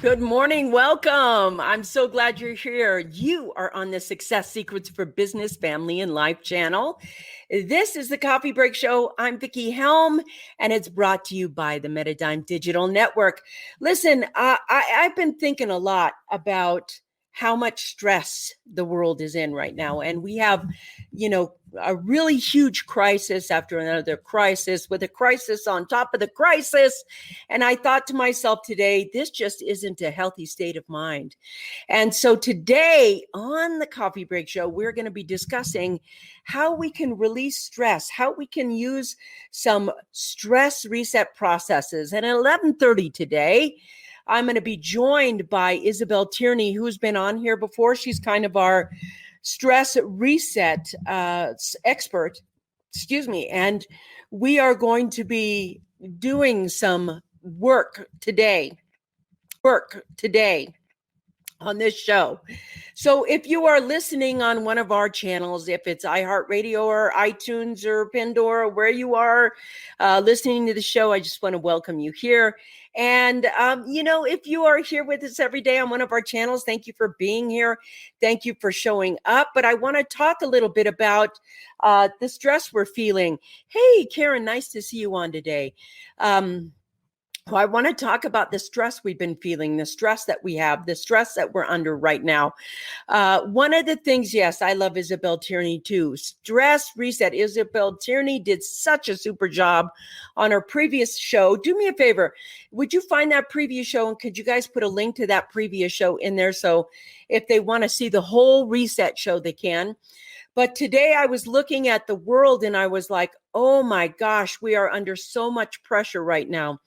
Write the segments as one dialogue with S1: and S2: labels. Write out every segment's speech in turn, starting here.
S1: Good morning. Welcome. I'm so glad you're here. You are on the Success Secrets for Business, Family, and Life channel. This is the Coffee Break Show. I'm Vickie Helm, and it's brought to you by the Metadime Digital Network. Listen, I've been thinking a lot about how much stress the world is in right now. And we have, a really huge crisis after another crisis with a crisis on top of the crisis. And I thought to myself today, this just isn't a healthy state of mind. And so today on the Coffee Break Show, we're going to be discussing how we can release stress, how we can use some stress reset processes. And at 11:30 today, I'm going to be joined by Isabelle Tierney, who's been on here before. She's kind of our stress reset expert, and we are going to be doing some work today on this show. So if you are listening on one of our channels, if it's iHeartRadio or iTunes or Pandora, where you are listening to the show, I just want to welcome you here. And, if you are here with us every day on one of our channels, thank you for being here. Thank you for showing up. But I want to talk a little bit about the stress we're feeling. Hey, Karen, nice to see you on today. I want to talk about the stress we've been feeling, the stress that we have, the stress that we're under right now. One of the things, yes, I love Isabelle Tierney too. Stress reset. Isabelle Tierney did such a super job on her previous show. Do me a favor. Would you find that previous show? And could you guys put a link to that previous show in there? So if they want to see the whole reset show, they can. But today I was looking at the world and I was like, oh my gosh, we are under so much pressure right now.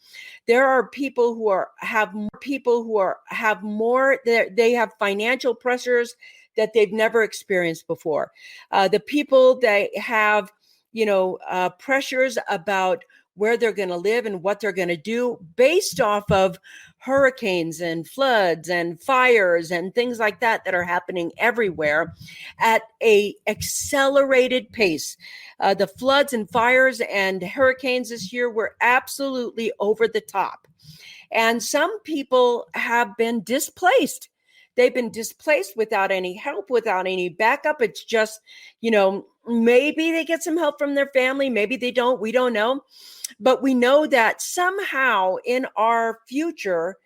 S1: There are people who have more, they have financial pressures that they've never experienced before. The people that have, pressures about where they're going to live and what they're going to do based off of hurricanes and floods and fires and things like that are happening everywhere at a accelerated pace. The floods and fires and hurricanes this year were absolutely over the top. And some people have been displaced. They've been displaced without any help, without any backup. It's just, maybe they get some help from their family. Maybe they don't. We don't know. But we know that somehow in our future,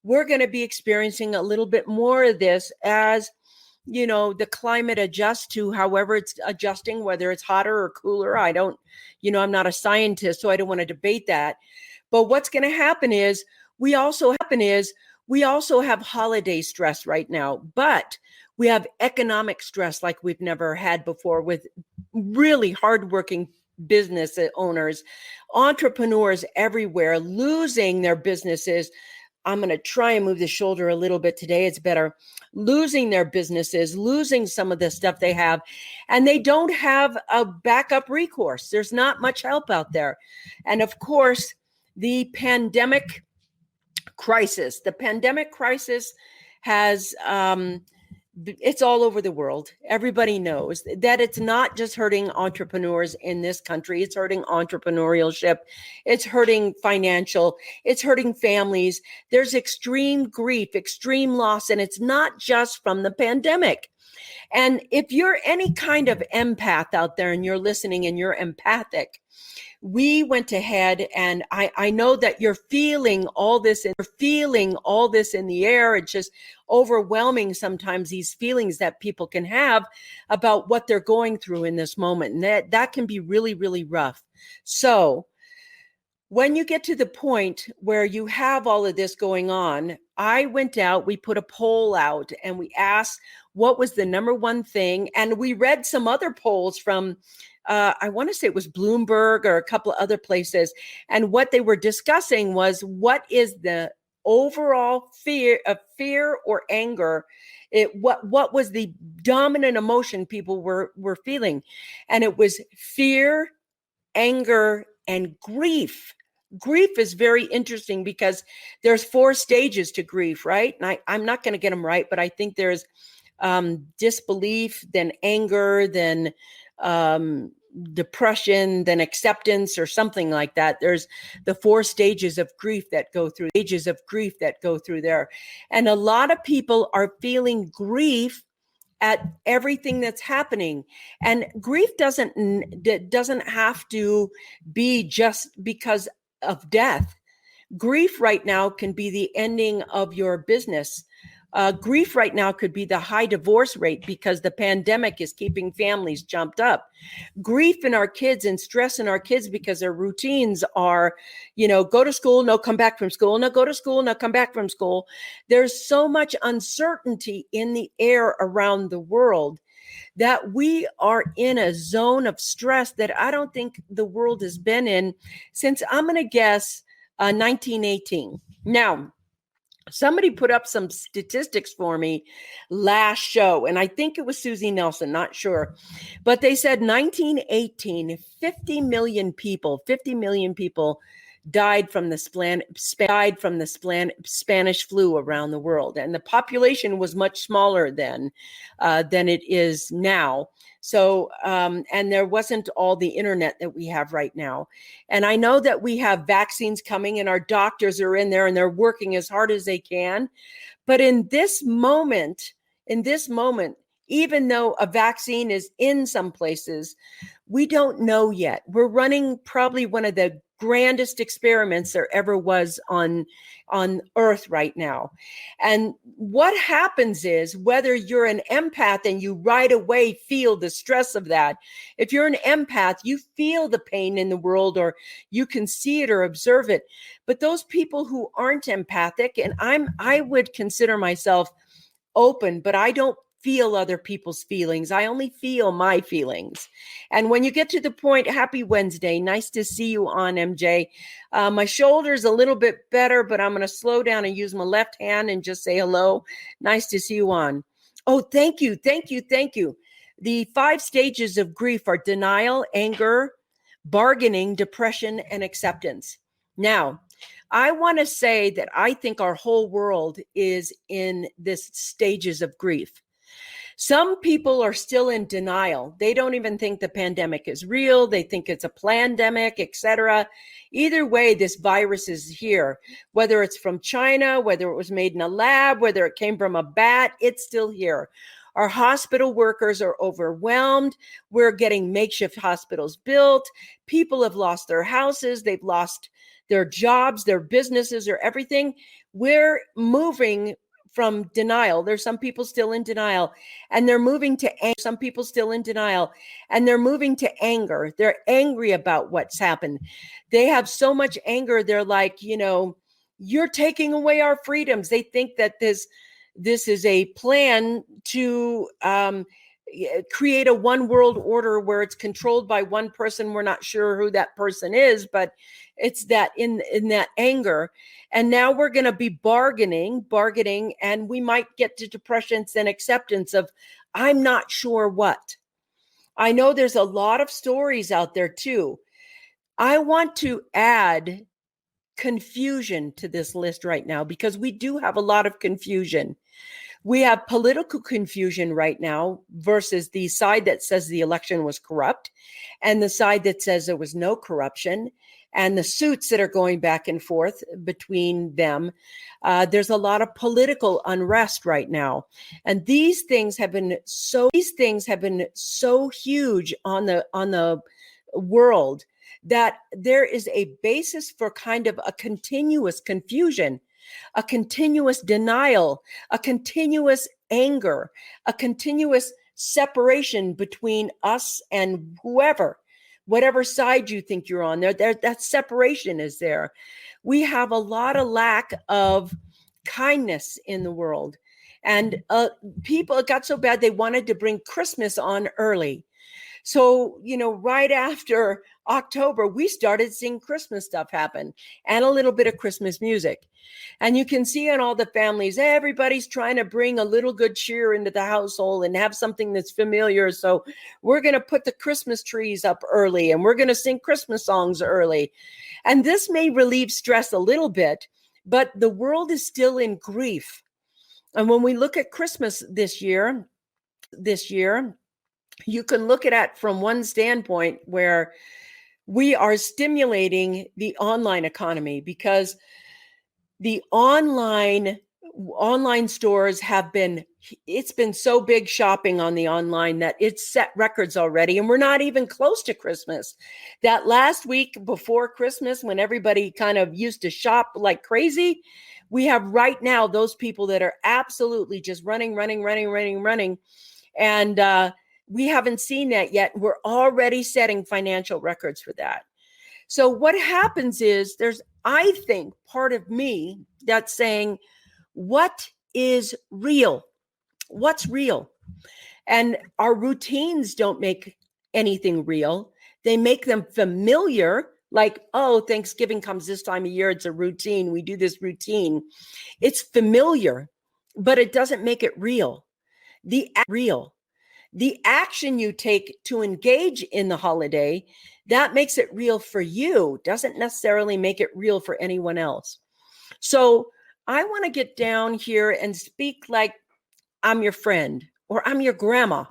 S1: we're going to be experiencing a little bit more of this as, the climate adjusts to however it's adjusting, whether it's hotter or cooler. I don't, I'm not a scientist, so I don't want to debate that. But what's going to happen is we also have holiday stress right now, but we have economic stress like we've never had before with really hardworking business owners, entrepreneurs everywhere losing their businesses. I'm going to try and move the shoulder a little bit today. It's better. Losing their businesses, losing some of the stuff they have, and they don't have a backup recourse. There's not much help out there. And of course, the pandemic crisis has, it's all over the world. Everybody knows that it's not just hurting entrepreneurs in this country. It's hurting entrepreneurship. It's hurting financial. It's hurting families. There's extreme grief, extreme loss, and it's not just from the pandemic. And if you're any kind of empath out there and you're listening and you're empathic, we went ahead and I know that you're feeling all this in the air. It's just overwhelming sometimes, these feelings that people can have about what they're going through in this moment. And that can be really, really rough. So when you get to the point where you have all of this going on, we put a poll out and we asked what was the number one thing. And we read some other polls from I want to say it was Bloomberg or a couple of other places. And what they were discussing was what is the overall fear or anger? What was the dominant emotion people were feeling? And it was fear, anger, and grief. Grief is very interesting because there's 4 stages to grief, right? And I'm not going to get them right, but I think there's disbelief, then anger, then depression, then acceptance, or something like that. There's the 4 stages of grief that go through there. And a lot of people are feeling grief at everything that's happening. And grief doesn't have to be just because of death. Grief right now can be the ending of your business. Grief right now could be the high divorce rate because the pandemic is keeping families jumped up. Grief in our kids and stress in our kids because their routines are, go to school, no, come back from school, no, go to school, no, come back from school. There's so much uncertainty in the air around the world that we are in a zone of stress that I don't think the world has been in since, I'm going to guess, 1918. Now, somebody put up some statistics for me last show, and I think it was Susie Nelson, not sure. But they said 1918, 50 million people died from the Spanish flu around the world. And the population was much smaller than it is now. So, and there wasn't all the internet that we have right now. And I know that we have vaccines coming and our doctors are in there and they're working as hard as they can. But in this moment, even though a vaccine is in some places, we don't know yet. We're running probably one of the grandest experiments there ever was on Earth right now. And what happens is, whether you're an empath and you right away feel the stress of that, if you're an empath, you feel the pain in the world, or you can see it or observe it. But those people who aren't empathic, and I would consider myself open, but I don't feel other people's feelings. I only feel my feelings. And when you get to the point, happy Wednesday. Nice to see you on, MJ. My shoulder's a little bit better, but I'm going to slow down and use my left hand and just say hello. Nice to see you on. Oh, thank you. The 5 stages of grief are denial, anger, bargaining, depression, and acceptance. Now, I want to say that I think our whole world is in this stages of grief. Some people are still in denial. They don't even think the pandemic is real. They think it's a plandemic, etc. Either way, this virus is here. Whether it's from China, whether it was made in a lab, whether it came from a bat, it's still here. Our hospital workers are overwhelmed. We're getting makeshift hospitals built. People have lost their houses. They've lost their jobs, their businesses, or everything. We're moving from denial. There's some people still in denial, and they're moving to anger. Some people still in denial, and they're moving to anger. They're angry about what's happened. They have so much anger. They're like, you're taking away our freedoms. They think that this is a plan to create a one world order where it's controlled by one person. We're not sure who that person is, but it's that in that anger. And now we're going to be bargaining, and we might get to depressions and acceptance of, I'm not sure what. I know there's a lot of stories out there too. I want to add confusion to this list right now, because we do have a lot of confusion. We have political confusion right now versus the side that says the election was corrupt and the side that says there was no corruption, and the suits that are going back and forth between them. There's a lot of political unrest right now. And these things have been so huge on the world that there is a basis for kind of a continuous confusion, a continuous denial, a continuous anger, a continuous separation between us and whatever side you think you're on. There, that separation is there. We have a lot of lack of kindness in the world. And people, it got so bad they wanted to bring Christmas on early. So, right after October, we started seeing Christmas stuff happen and a little bit of Christmas music. And you can see in all the families, everybody's trying to bring a little good cheer into the household and have something that's familiar. So we're going to put the Christmas trees up early, and we're going to sing Christmas songs early. And this may relieve stress a little bit, but the world is still in grief. And when we look at Christmas this year, You can look at it from one standpoint where we are stimulating the online economy because the online stores it's been so big shopping on the online that it's set records already. And we're not even close to Christmas. That last week before Christmas, when everybody kind of used to shop like crazy, we have right now those people that are absolutely just running. And we haven't seen that yet. We're already setting financial records for that. So what happens is I think, part of me that's saying, what is real? What's real? And our routines don't make anything real. They make them familiar. Like, oh, Thanksgiving comes this time of year. It's a routine. We do this routine. It's familiar, but it doesn't make it real. The action you take to engage in the holiday, that makes it real for you, doesn't necessarily make it real for anyone else. So I want to get down here and speak like I'm your friend, or I'm your grandma,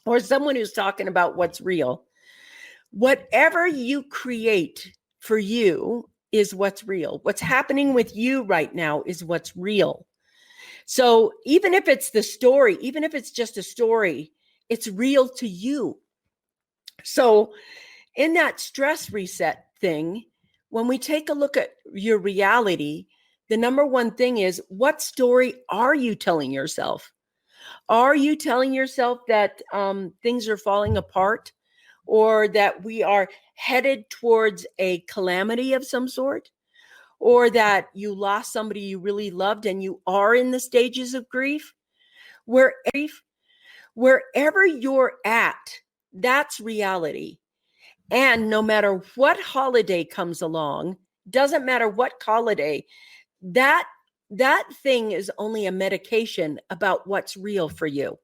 S1: or someone who's talking about what's real. Whatever you create for you is what's real. What's happening with you right now is what's real. So even if it's the story, even if it's just a story, it's real to you. So in that stress reset thing, when we take a look at your reality, the number one thing is, what story are you telling yourself? Are you telling yourself that things are falling apart, or that we are headed towards a calamity of some sort, or that you lost somebody you really loved and you are in the stages of grief? Wherever you're at, that's reality. And no matter what holiday comes along, doesn't matter what holiday, that thing is only a medication about what's real for you.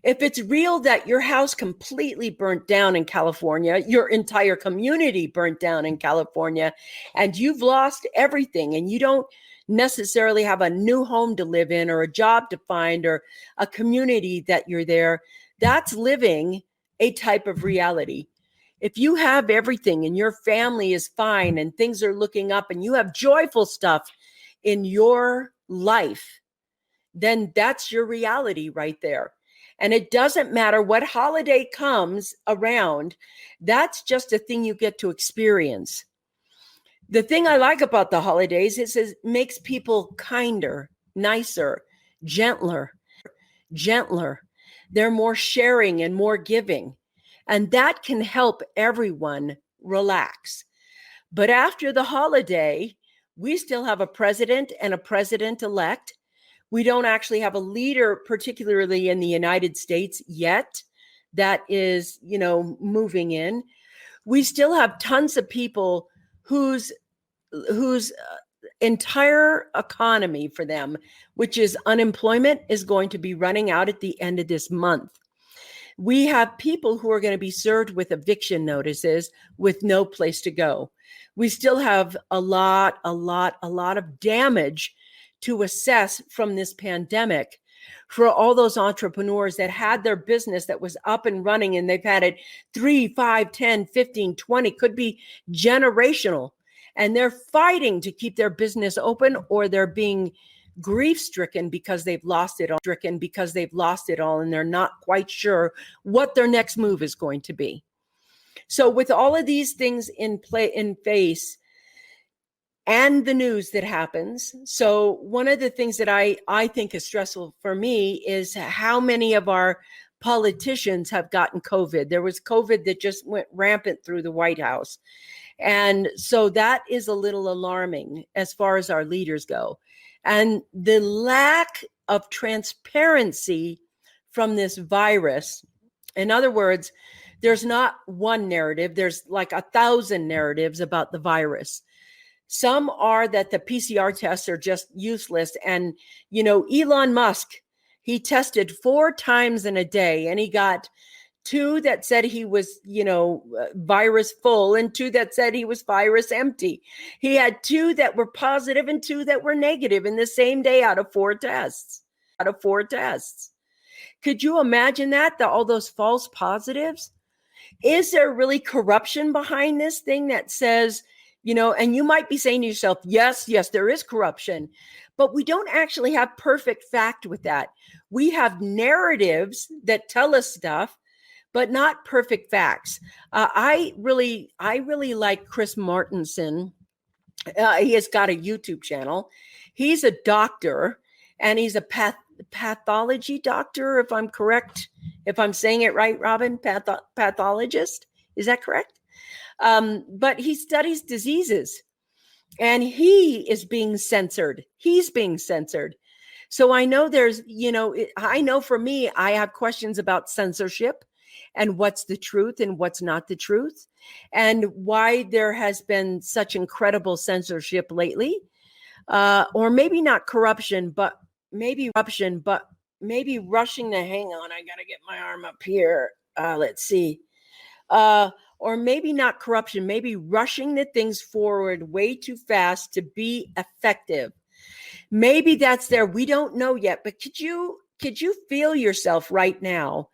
S1: If it's real that your house completely burnt down in California, your entire community burnt down in California, and you've lost everything, and you don't necessarily have a new home to live in, or a job to find, or a community that you're there, that's living a type of reality. If you have everything and your family is fine and things are looking up and you have joyful stuff in your life, then that's your reality right there. And it doesn't matter what holiday comes around. That's just a thing you get to experience. The thing I like about the holidays is it makes people kinder, nicer, gentler. They're more sharing and more giving. And that can help everyone relax. But after the holiday, we still have a president and a president-elect. We don't actually have a leader, particularly in the United States yet, that is, moving in. We still have tons of people whose entire economy for them, which is unemployment, is going to be running out at the end of this month. We have people who are going to be served with eviction notices with no place to go. We still have a lot of damage to assess from this pandemic for all those entrepreneurs that had their business that was up and running, and they've had it 3, 5, 10, 15, 20, could be generational. And they're fighting to keep their business open, or they're being grief-stricken because they've lost it all, and they're not quite sure what their next move is going to be. So with all of these things in face, and the news that happens. So one of the things that I think is stressful for me is how many of our politicians have gotten COVID. There was COVID that just went rampant through the White House. And so that is a little alarming as far as our leaders go. And the lack of transparency from this virus. In other words, there's not one narrative. There's like 1,000 narratives about the virus. Some are that the PCR tests are just useless. And, Elon Musk, he tested 4 times in a day, and he got 2 that said he was, virus full, and 2 that said he was virus empty. He had 2 that were positive and 2 that were negative in the same day out of 4 tests. Could you imagine that, all those false positives? Is there really corruption behind this thing that says, and you might be saying to yourself, yes, there is corruption, but we don't actually have perfect fact with that. We have narratives that tell us stuff, but not perfect facts. I really like Chris Martenson. He has got a YouTube channel. He's a doctor, and he's a pathology doctor, if I'm correct, if I'm saying it right, Robin. Pathologist, is that correct? But he studies diseases, and he is being censored. He's being censored. So I know I know for me, I have questions about censorship and what's the truth and what's not the truth, and why there has been such incredible censorship lately. Or maybe not corruption, but maybe rushing to, hang on, I got to get my arm up here. Let's see. Or maybe not corruption, maybe rushing the things forward way too fast to be effective. Maybe that's there. We don't know yet, but could you feel yourself right now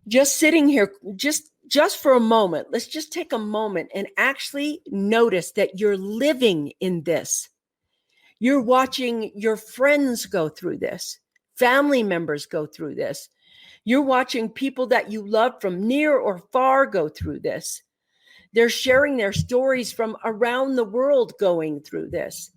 S1: just sitting here, just for a moment? Let's just take a moment and actually notice that you're living in this. You're watching your friends go through this, family members go through this. You're watching people that you love from near or far go through this. They're sharing their stories from around the world going through this.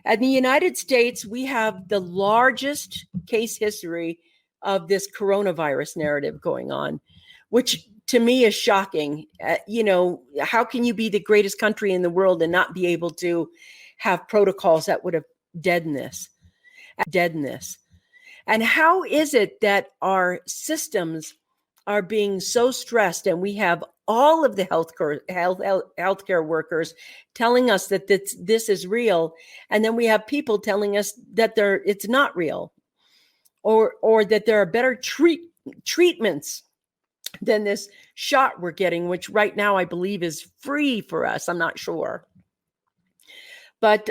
S1: In the United States, we have the largest case history of this coronavirus narrative going on, which to me is shocking. How can you be the greatest country in the world and not be able to have protocols that would have deadened this? And how is it that our systems are being so stressed, and we have all of the healthcare workers telling us that this is real, and then we have people telling us that it's not real, or that there are better treatments than this shot we're getting, which right now I believe is free for us. I'm not sure. But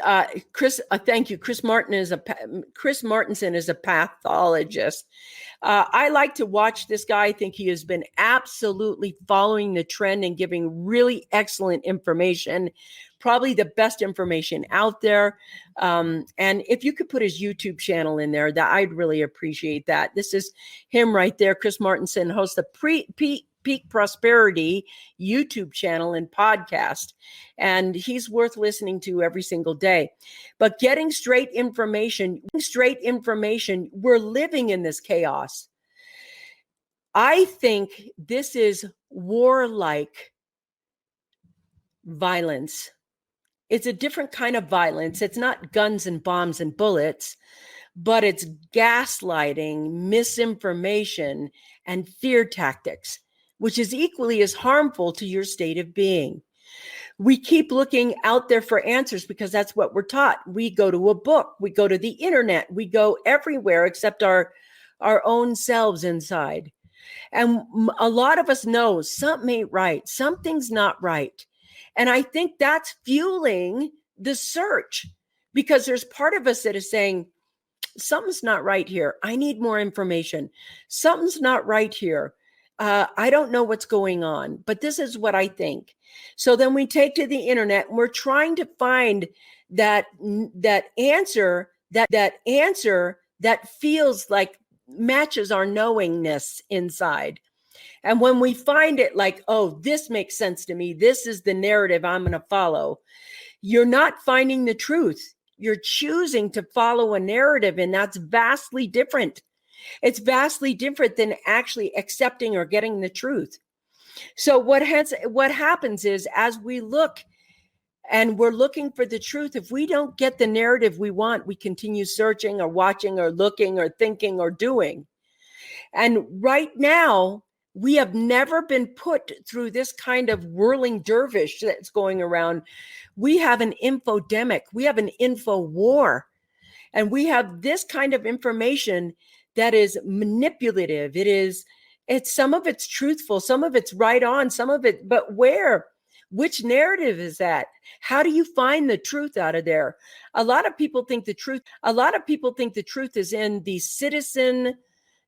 S1: Chris, thank you. Chris Martenson is a pathologist. I like to watch this guy. I think he has been absolutely following the trend and giving really excellent information, probably the best information out there. And if you could put his YouTube channel in there, that I'd really appreciate that. This is him right there. Chris Martenson hosts the Peak Prosperity YouTube channel and podcast, and he's worth listening to every single day. But getting straight information, we're living in this chaos. I think this is warlike violence. It's a different kind of violence. It's not guns and bombs and bullets, but it's gaslighting, misinformation, and fear tactics, which is equally as harmful to your state of being. We keep looking out there for answers because that's what we're taught. We go to a book, we go to the internet, we go everywhere except our own selves inside. And a lot of us know something ain't right, something's not right. And I think that's fueling the search, because there's part of us that is saying, something's not right here. I need more information. Something's not right here. I don't know what's going on, but this is what I think. So then we take to the internet and we're trying to find that answer that feels like matches our knowingness inside. And when we find it, like, oh, this makes sense to me, this is the narrative I'm going to follow, you're not finding the truth. You're choosing to follow a narrative, and that's vastly different. It's vastly different than actually accepting or getting the truth. So what happens is, as we look and we're looking for the truth, if we don't get the narrative we want, we continue searching or watching or looking or thinking or doing. And right now, we have never been put through this kind of whirling dervish that's going around. We have an infodemic. We have an info war. And we have this kind of information that is manipulative. It's some of it's truthful, some of it's right on, some of it, but which narrative is that? How do you find the truth out of there? A lot of people think the truth is in the citizen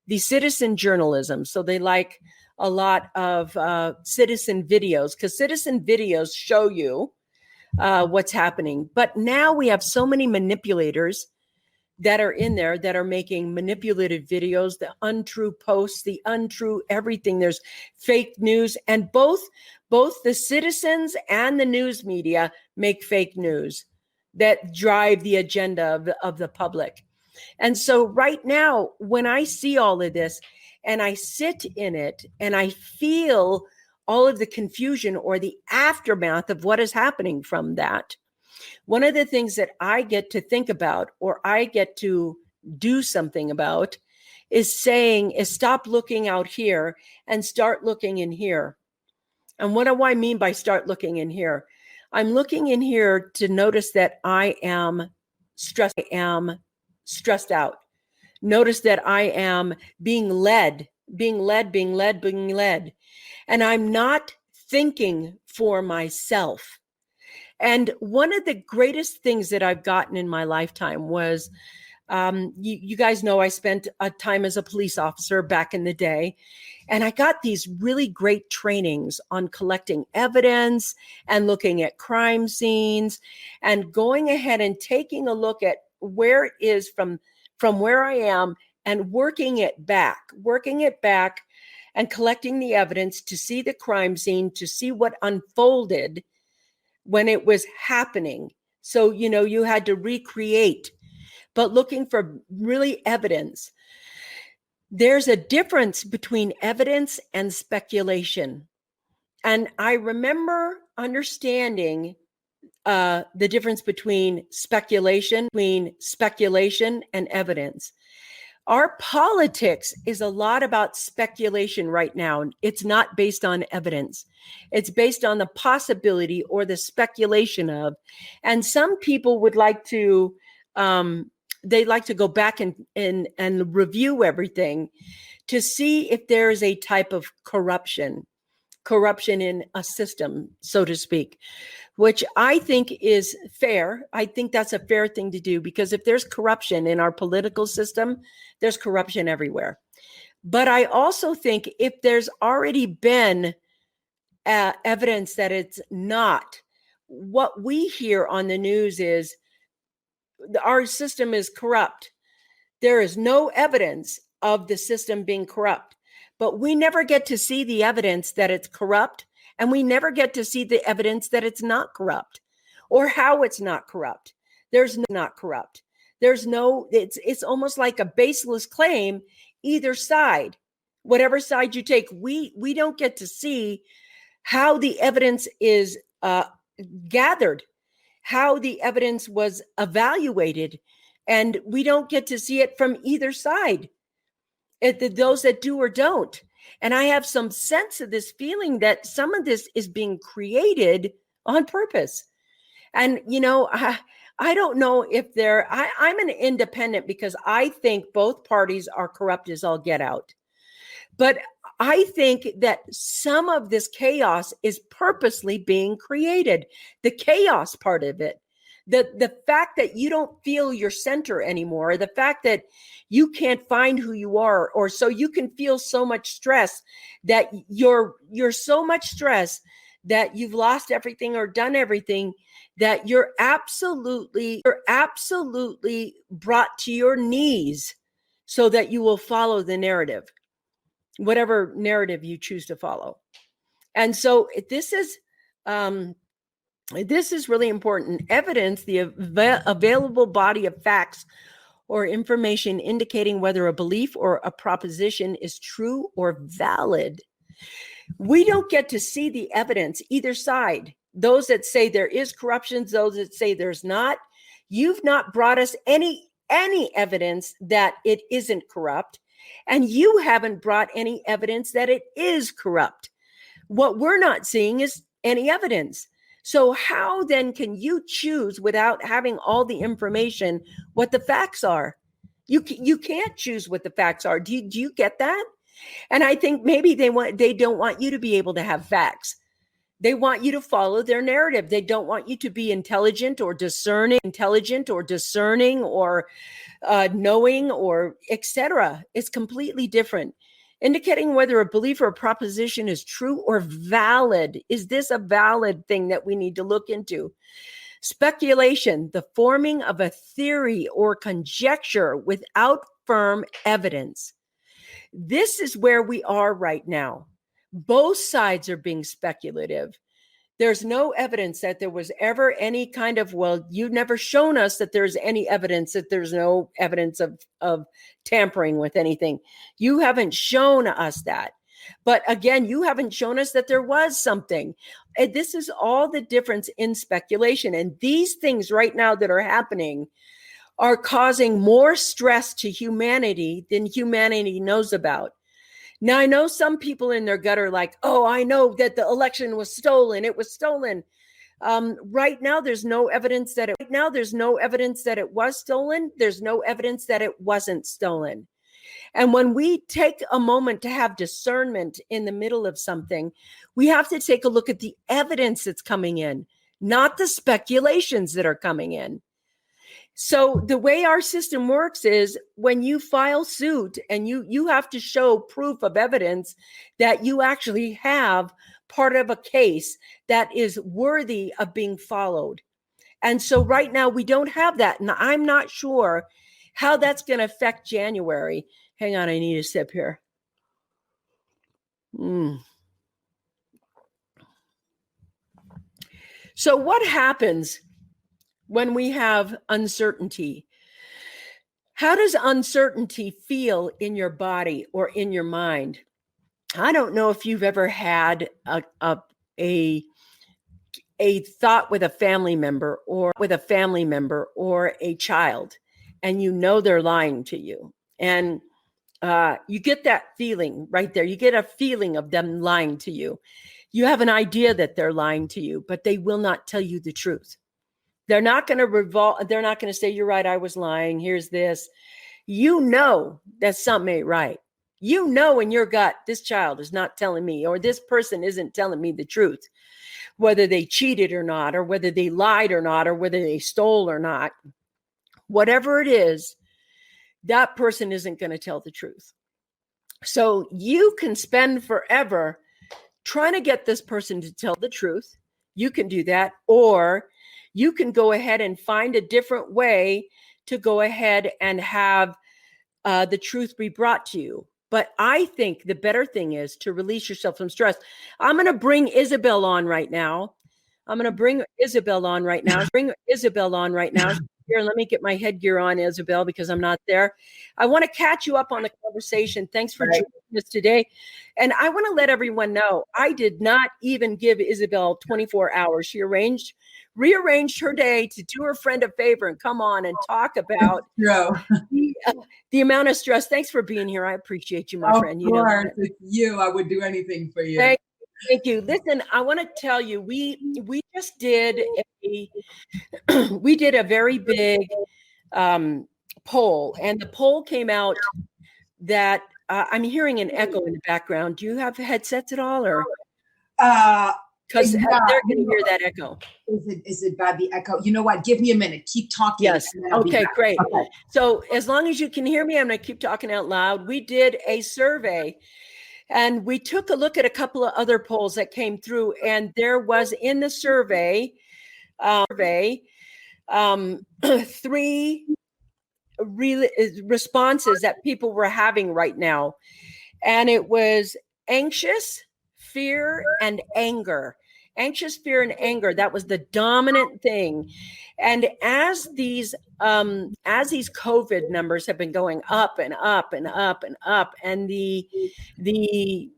S1: the citizen journalism. So they like a lot of citizen videos, because citizen videos show you what's happening. But now we have so many manipulators that are in there that are making manipulative videos, the untrue posts, the untrue everything. There's fake news, and both the citizens and the news media make fake news that drive the agenda of the public. And so right now, when I see all of this and I sit in it and I feel all of the confusion or the aftermath of what is happening from that, one of the things that I get to think about, or I get to do something about, is stop looking out here and start looking in here. And what do I mean by start looking in here? I'm looking in here to notice that I am stressed out. Notice that I am being led. And I'm not thinking for myself. And one of the greatest things that I've gotten in my lifetime was, you guys know I spent a time as a police officer back in the day, and I got these really great trainings on collecting evidence and looking at crime scenes and going ahead and taking a look at where it is from where I am and working it back and collecting the evidence to see the crime scene, to see what unfolded when it was happening. So, you had to recreate, but looking for really evidence. There's a difference between evidence and speculation. And I remember understanding the difference between speculation and evidence. Our politics is a lot about speculation right now. It's not based on evidence. It's based on the possibility or the speculation of. And some people would like to, they like to go back and review everything to see if there is a type of corruption in a system, so to speak, which I think is fair. I think that's a fair thing to do, because if there's corruption in our political system, there's corruption everywhere. But I also think if there's already been evidence that it's not, what we hear on the news is our system is corrupt. There is no evidence of the system being corrupt, but we never get to see the evidence that it's corrupt. And we never get to see the evidence that it's not corrupt, or how it's not corrupt. There's not corrupt. It's almost like a baseless claim, either side, whatever side you take. We don't get to see how the evidence is gathered, how the evidence was evaluated, and we don't get to see it from either side. Those that do or don't. And I have some sense of this feeling that some of this is being created on purpose. And, I don't know if I'm an independent, because I think both parties are corrupt as all get out. But I think that some of this chaos is purposely being created. The chaos part of it. The fact that you don't feel your center anymore, the fact that you can't find who you are, or so you can feel so much stress that you're so much stress that you've lost everything or done everything, that you're absolutely brought to your knees so that you will follow the narrative, whatever narrative you choose to follow. And so this is really important. Evidence, the available body of facts or information indicating whether a belief or a proposition is true or valid. We don't get to see the evidence, either side. Those that say there is corruption, those that say there's not. You've not brought us any evidence that it isn't corrupt, and you haven't brought any evidence that it is corrupt. What we're not seeing is any evidence. So how then can you choose, without having all the information, what the facts are? You can't choose what the facts are. Do you get that? And I think maybe they don't want you to be able to have facts. They want you to follow their narrative. They don't want you to be intelligent or discerning or knowing or etc. It's completely different. Indicating whether a belief or a proposition is true or valid. Is this a valid thing that we need to look into? Speculation, the forming of a theory or conjecture without firm evidence. This is where we are right now. Both sides are being speculative. There's no evidence that there was ever any kind of, well, you've never shown us that there's any evidence, that there's no evidence of tampering with anything. You haven't shown us that. But again, you haven't shown us that there was something. And this is all the difference in speculation. And these things right now that are happening are causing more stress to humanity than humanity knows about. Now, I know some people in their gut are like, oh, I know that the election was stolen. It was stolen. Right now, there's no evidence that it was stolen. There's no evidence that it wasn't stolen. And when we take a moment to have discernment in the middle of something, we have to take a look at the evidence that's coming in, not the speculations that are coming in. So the way our system works is when you file suit and you have to show proof of evidence that you actually have part of a case that is worthy of being followed. And so right now we don't have that. And I'm not sure how that's going to affect January. Hang on, I need a sip here. So what happens when we have uncertainty? How does uncertainty feel in your body or in your mind? I don't know if you've ever had a thought with a family member or a child, and you know they're lying to you. And you get that feeling right there. You get a feeling of them lying to you. You have an idea that they're lying to you, but they will not tell you the truth. They're not going to say, you're right, I was lying. Here's this. You know that something ain't right. You know in your gut, this child is not telling me, or this person isn't telling me the truth, whether they cheated or not, or whether they lied or not, or whether they stole or not. Whatever it is, that person isn't going to tell the truth. So you can spend forever trying to get this person to tell the truth. You can do that, or you can go ahead and find a different way to go ahead and have the truth be brought to you. But I think the better thing is to release yourself from stress. I'm going to bring Isabelle on right now. Here, let me get my headgear on, Isabelle, because I'm not there. I want to catch you up on the conversation. Thanks for joining us today. And I want to let everyone know, I did not even give Isabelle 24 hours. She rearranged her day to do her friend a favor and come on and talk about the amount of stress. Thanks for being here. I appreciate you, my friend.
S2: Of course, it's you. I would do anything for you.
S1: Thank you. Listen, I want to tell you, we just did a very big poll, and the poll came out that I'm hearing an echo in the background. Do you have headsets at all, or? Because they're going to hear that echo.
S2: Is it bad, the echo? You know what? Give me a minute. Keep talking.
S1: Yes. Okay, great. Okay. So as long as you can hear me, I'm going to keep talking out loud. We did a survey, and we took a look at a couple of other polls that came through, and there was in the survey, 3 responses that people were having right now. And it was anxious, fear, and anger. Anxious, fear, and anger. That was the dominant thing. And as these COVID numbers have been going up and up and up and up, and the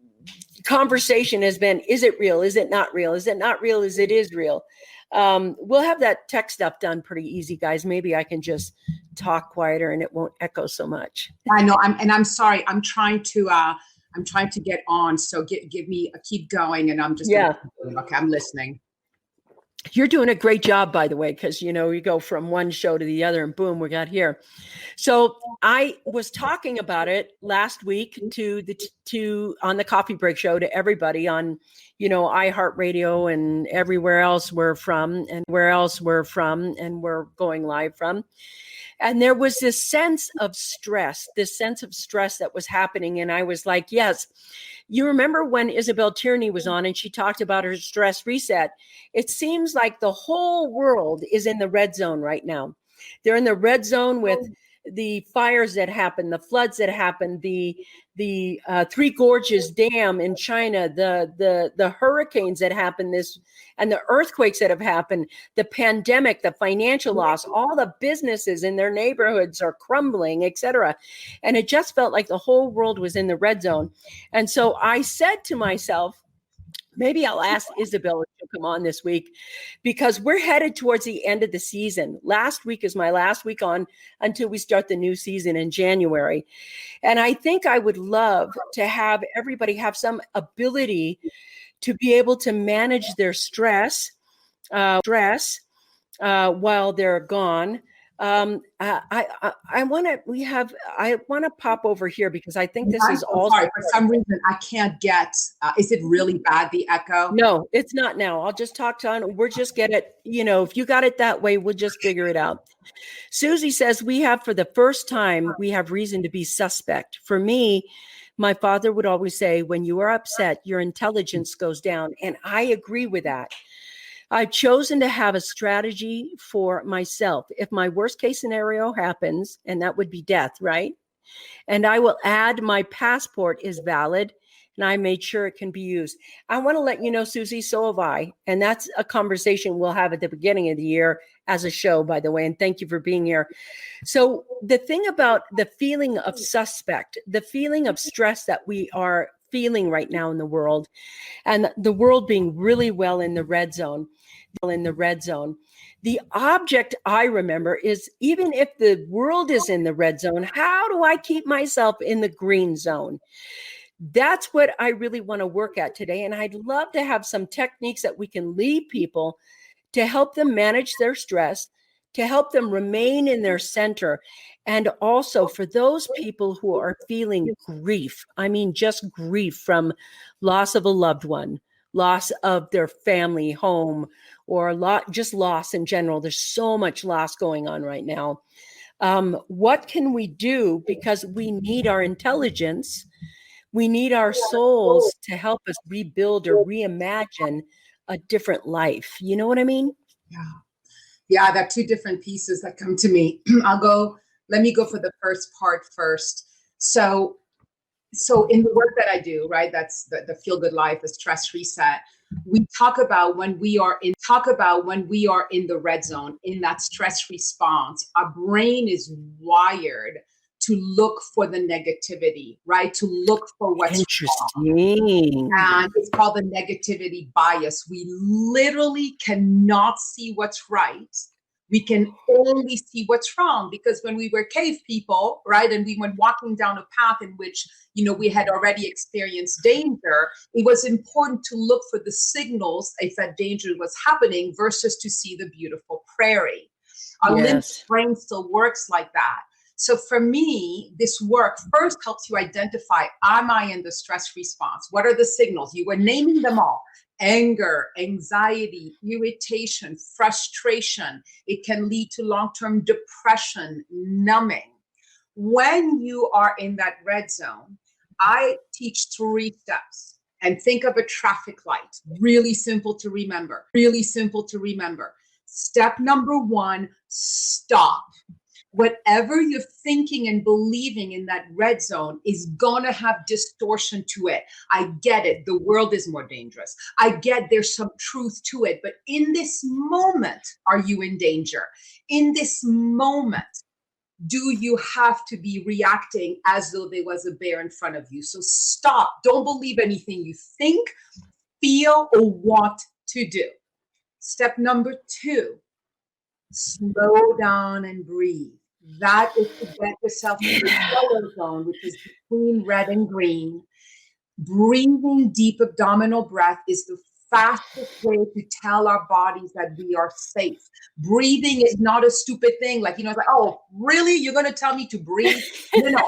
S1: conversation has been, is it real? Is it not real? Is it not real? Is it is real? We'll have that tech stuff done pretty easy, guys. Maybe I can just talk quieter and it won't echo so much.
S2: I know. I'm sorry. I'm trying to get on. So keep going. And I'm just, okay, I'm listening.
S1: You're doing a great job, by the way, because, you know, you go from one show to the other and boom, we got here. So I was talking about it last week to on the Coffee Break show to everybody on, you know, iHeartRadio and everywhere else we're from and we're going live from. And there was this sense of stress that was happening. And I was like, yes, you remember when Isabelle Tierney was on and she talked about her stress reset? It seems like the whole world is in the red zone right now. They're in the red zone with the fires that happened, the floods that happened, the Three Gorges Dam in China, the hurricanes that happened and the earthquakes that have happened, the pandemic, the financial loss, all the businesses in their neighborhoods are crumbling, etc. And it just felt like the whole world was in the red zone. And so I said to myself, maybe I'll ask Isabelle if she'll come on this week, because we're headed towards the end of the season. Last week is my last week on until we start the new season in January. And I think I would love to have everybody have some ability to be able to manage their stress while they're gone. I want to pop over here because I think this is all.
S2: Sorry, for some reason I can't get. Is it really bad, the echo?
S1: No, it's not now. I'll just talk to on. We're just get it. You know, if you got it that way, we'll just figure it out. Susie says for the first time, we have reason to be suspect. For me, my father would always say, when you are upset, your intelligence goes down. And I agree with that. I've chosen to have a strategy for myself. If my worst case scenario happens, and that would be death, right? And I will add my passport is valid, and I made sure it can be used. I want to let you know, Susie, so have I. And that's a conversation we'll have at the beginning of the year as a show, by the way. And thank you for being here. So the thing about the feeling of suspect, the feeling of stress that we are feeling right now in the world, and the world being really well in the red zone, the object I remember is, even if the world is in the red zone, how do I keep myself in the green zone? That's what I really want to work at today. And I'd love to have some techniques that we can leave people to help them manage their stress, to help them remain in their center. And also for those people who are feeling grief, I mean, just grief from loss of a loved one, loss of their family home, or just loss in general. There's so much loss going on right now. What can we do? Because we need our intelligence. We need our souls to help us rebuild or reimagine a different life. You know what I mean?
S2: Yeah, there are two different pieces that come to me. Let me go for the first part first. So in the work that I do, right, that's the Feel Good Life, the stress reset, we talk about when we are in the red zone, in that stress response, our brain is wired to look for the negativity, right? To look for what's
S1: interesting.
S2: And it's called the negativity bias. We literally cannot see what's right. We can only see what's wrong, because when we were cave people, right, and we went walking down a path in which, you know, we had already experienced danger, it was important to look for the signals if that danger was happening versus to see the beautiful prairie. Our limbic brain still works like that. So for me, this work first helps you identify, am I in the stress response? What are the signals? You were naming them all. Anger, anxiety, irritation, frustration. It can lead to long-term depression, numbing. When you are in that red zone, I teach 3 steps. And think of a traffic light. Really simple to remember. Step number 1, stop. Whatever you're thinking and believing in that red zone is gonna have distortion to it. I get it, the world is more dangerous. I get there's some truth to it, but in this moment, are you in danger? In this moment, do you have to be reacting as though there was a bear in front of you? So stop, don't believe anything you think, feel, or want to do. Step number 2, slow down and breathe. That is to get yourself to the yellow zone, which is between red and green. Breathing deep abdominal breath is the fastest way to tell our bodies that we are safe. Breathing is not a stupid thing. Like, it's like, oh, really? You're going to tell me to breathe? No.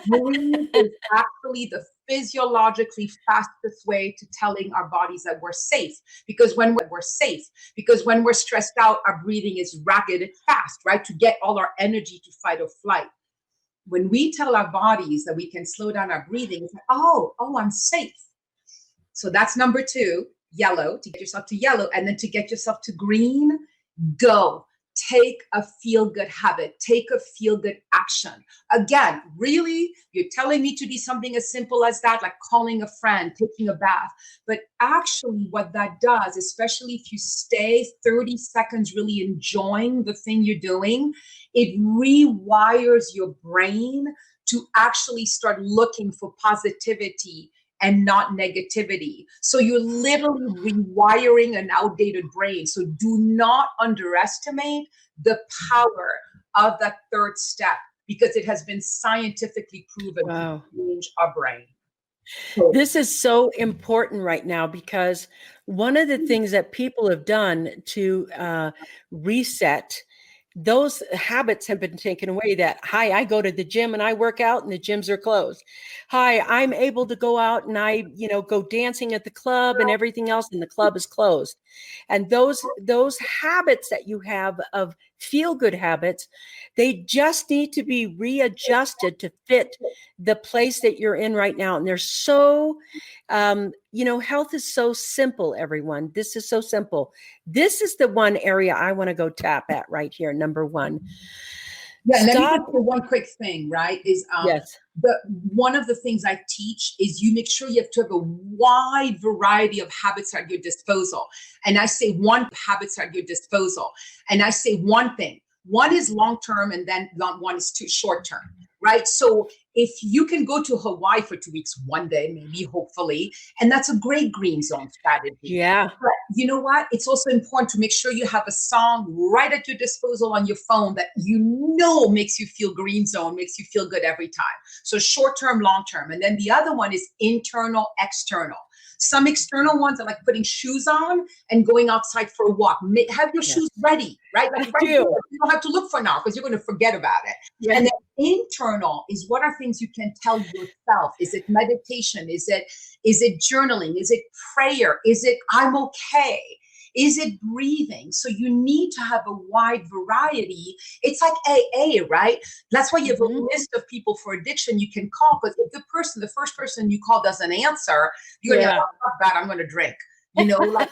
S2: Breathe is actually the physiologically fastest way to telling our bodies that we're safe. Because when we're stressed out, our breathing is rapid and fast, right? To get all our energy to fight or flight. When we tell our bodies that we can slow down our breathing, it's like, oh, I'm safe. So that's number 2, yellow, to get yourself to yellow. And then to get yourself to green, go. Take a feel-good habit. Take a feel-good action. Again, really, you're telling me to do something as simple as that, like calling a friend, taking a bath. But actually what that does, especially if you stay 30 seconds really enjoying the thing you're doing, it rewires your brain to actually start looking for positivity and not negativity. So you're literally rewiring an outdated brain. So do not underestimate the power of that third step, because it has been scientifically proven to change our brain.
S1: This is so important right now, because one of the things that people have done to reset, those habits have been taken away. That, hi, I go to the gym and I work out and the gyms are closed. Hi, I'm able to go out and I, go dancing at the club and everything else, and the club is closed. And those habits that you have of feel-good habits, they just need to be readjusted to fit the place that you're in right now. And they're so, health is so simple, everyone. This is so simple. This is the one area I want to go tap at right here. Number 1.
S2: Yeah, let me just say one quick thing, right? Is
S1: yes.
S2: One of the things I teach is you make sure you have to have a wide variety of habits at your disposal. And I say one habits at your disposal. And I say one thing. One is long-term, and then one is short-term, right? So if you can go to Hawaii for 2 weeks, one day, maybe, hopefully, and that's a great green zone strategy.
S1: Yeah.
S2: But you know what? It's also important to make sure you have a song right at your disposal on your phone that makes you feel green zone, makes you feel good every time. So short-term, long-term. And then the other one is internal, external. Some external ones are like putting shoes on and going outside for a walk. Have your shoes ready, right? Like you don't have to look for now because you're going to forget about it. Yeah. And then internal is, what are things you can tell yourself? Is it meditation? Is it journaling? Is it prayer? Is it I'm okay? Is it breathing? So you need to have a wide variety. It's like AA, right? That's why you have a list of people for addiction you can call, because if the first person you call doesn't answer, you're going to go, oh, bad, I'm going to drink. I don't know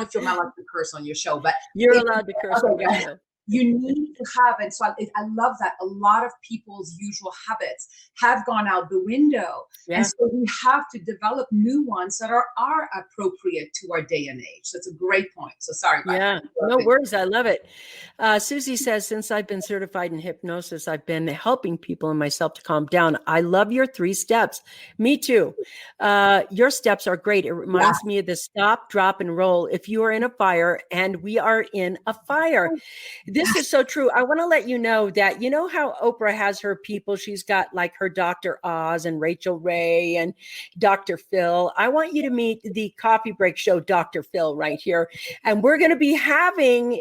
S2: if you're allowed to curse on your show, but
S1: you're allowed to curse on your show.
S2: You need to have, and so I love that a lot of people's usual habits have gone out the window. Yeah. And so we have to develop new ones that are appropriate to our day and age. That's a great point. So sorry.
S1: Yeah, no worries. I love it. Susie says, since I've been certified in hypnosis, I've been helping people and myself to calm down. I love your 3 steps. Me too. Your steps are great. It reminds me of the stop, drop, and roll. If you are in a fire, and we are in a fire. This is so true. I want to let you know that, you know how Oprah has her people, she's got like her Dr. Oz and Rachel Ray and Dr. Phil. I want you to meet the Coffee Break Show, Dr. Phil, right here. And we're going to be having,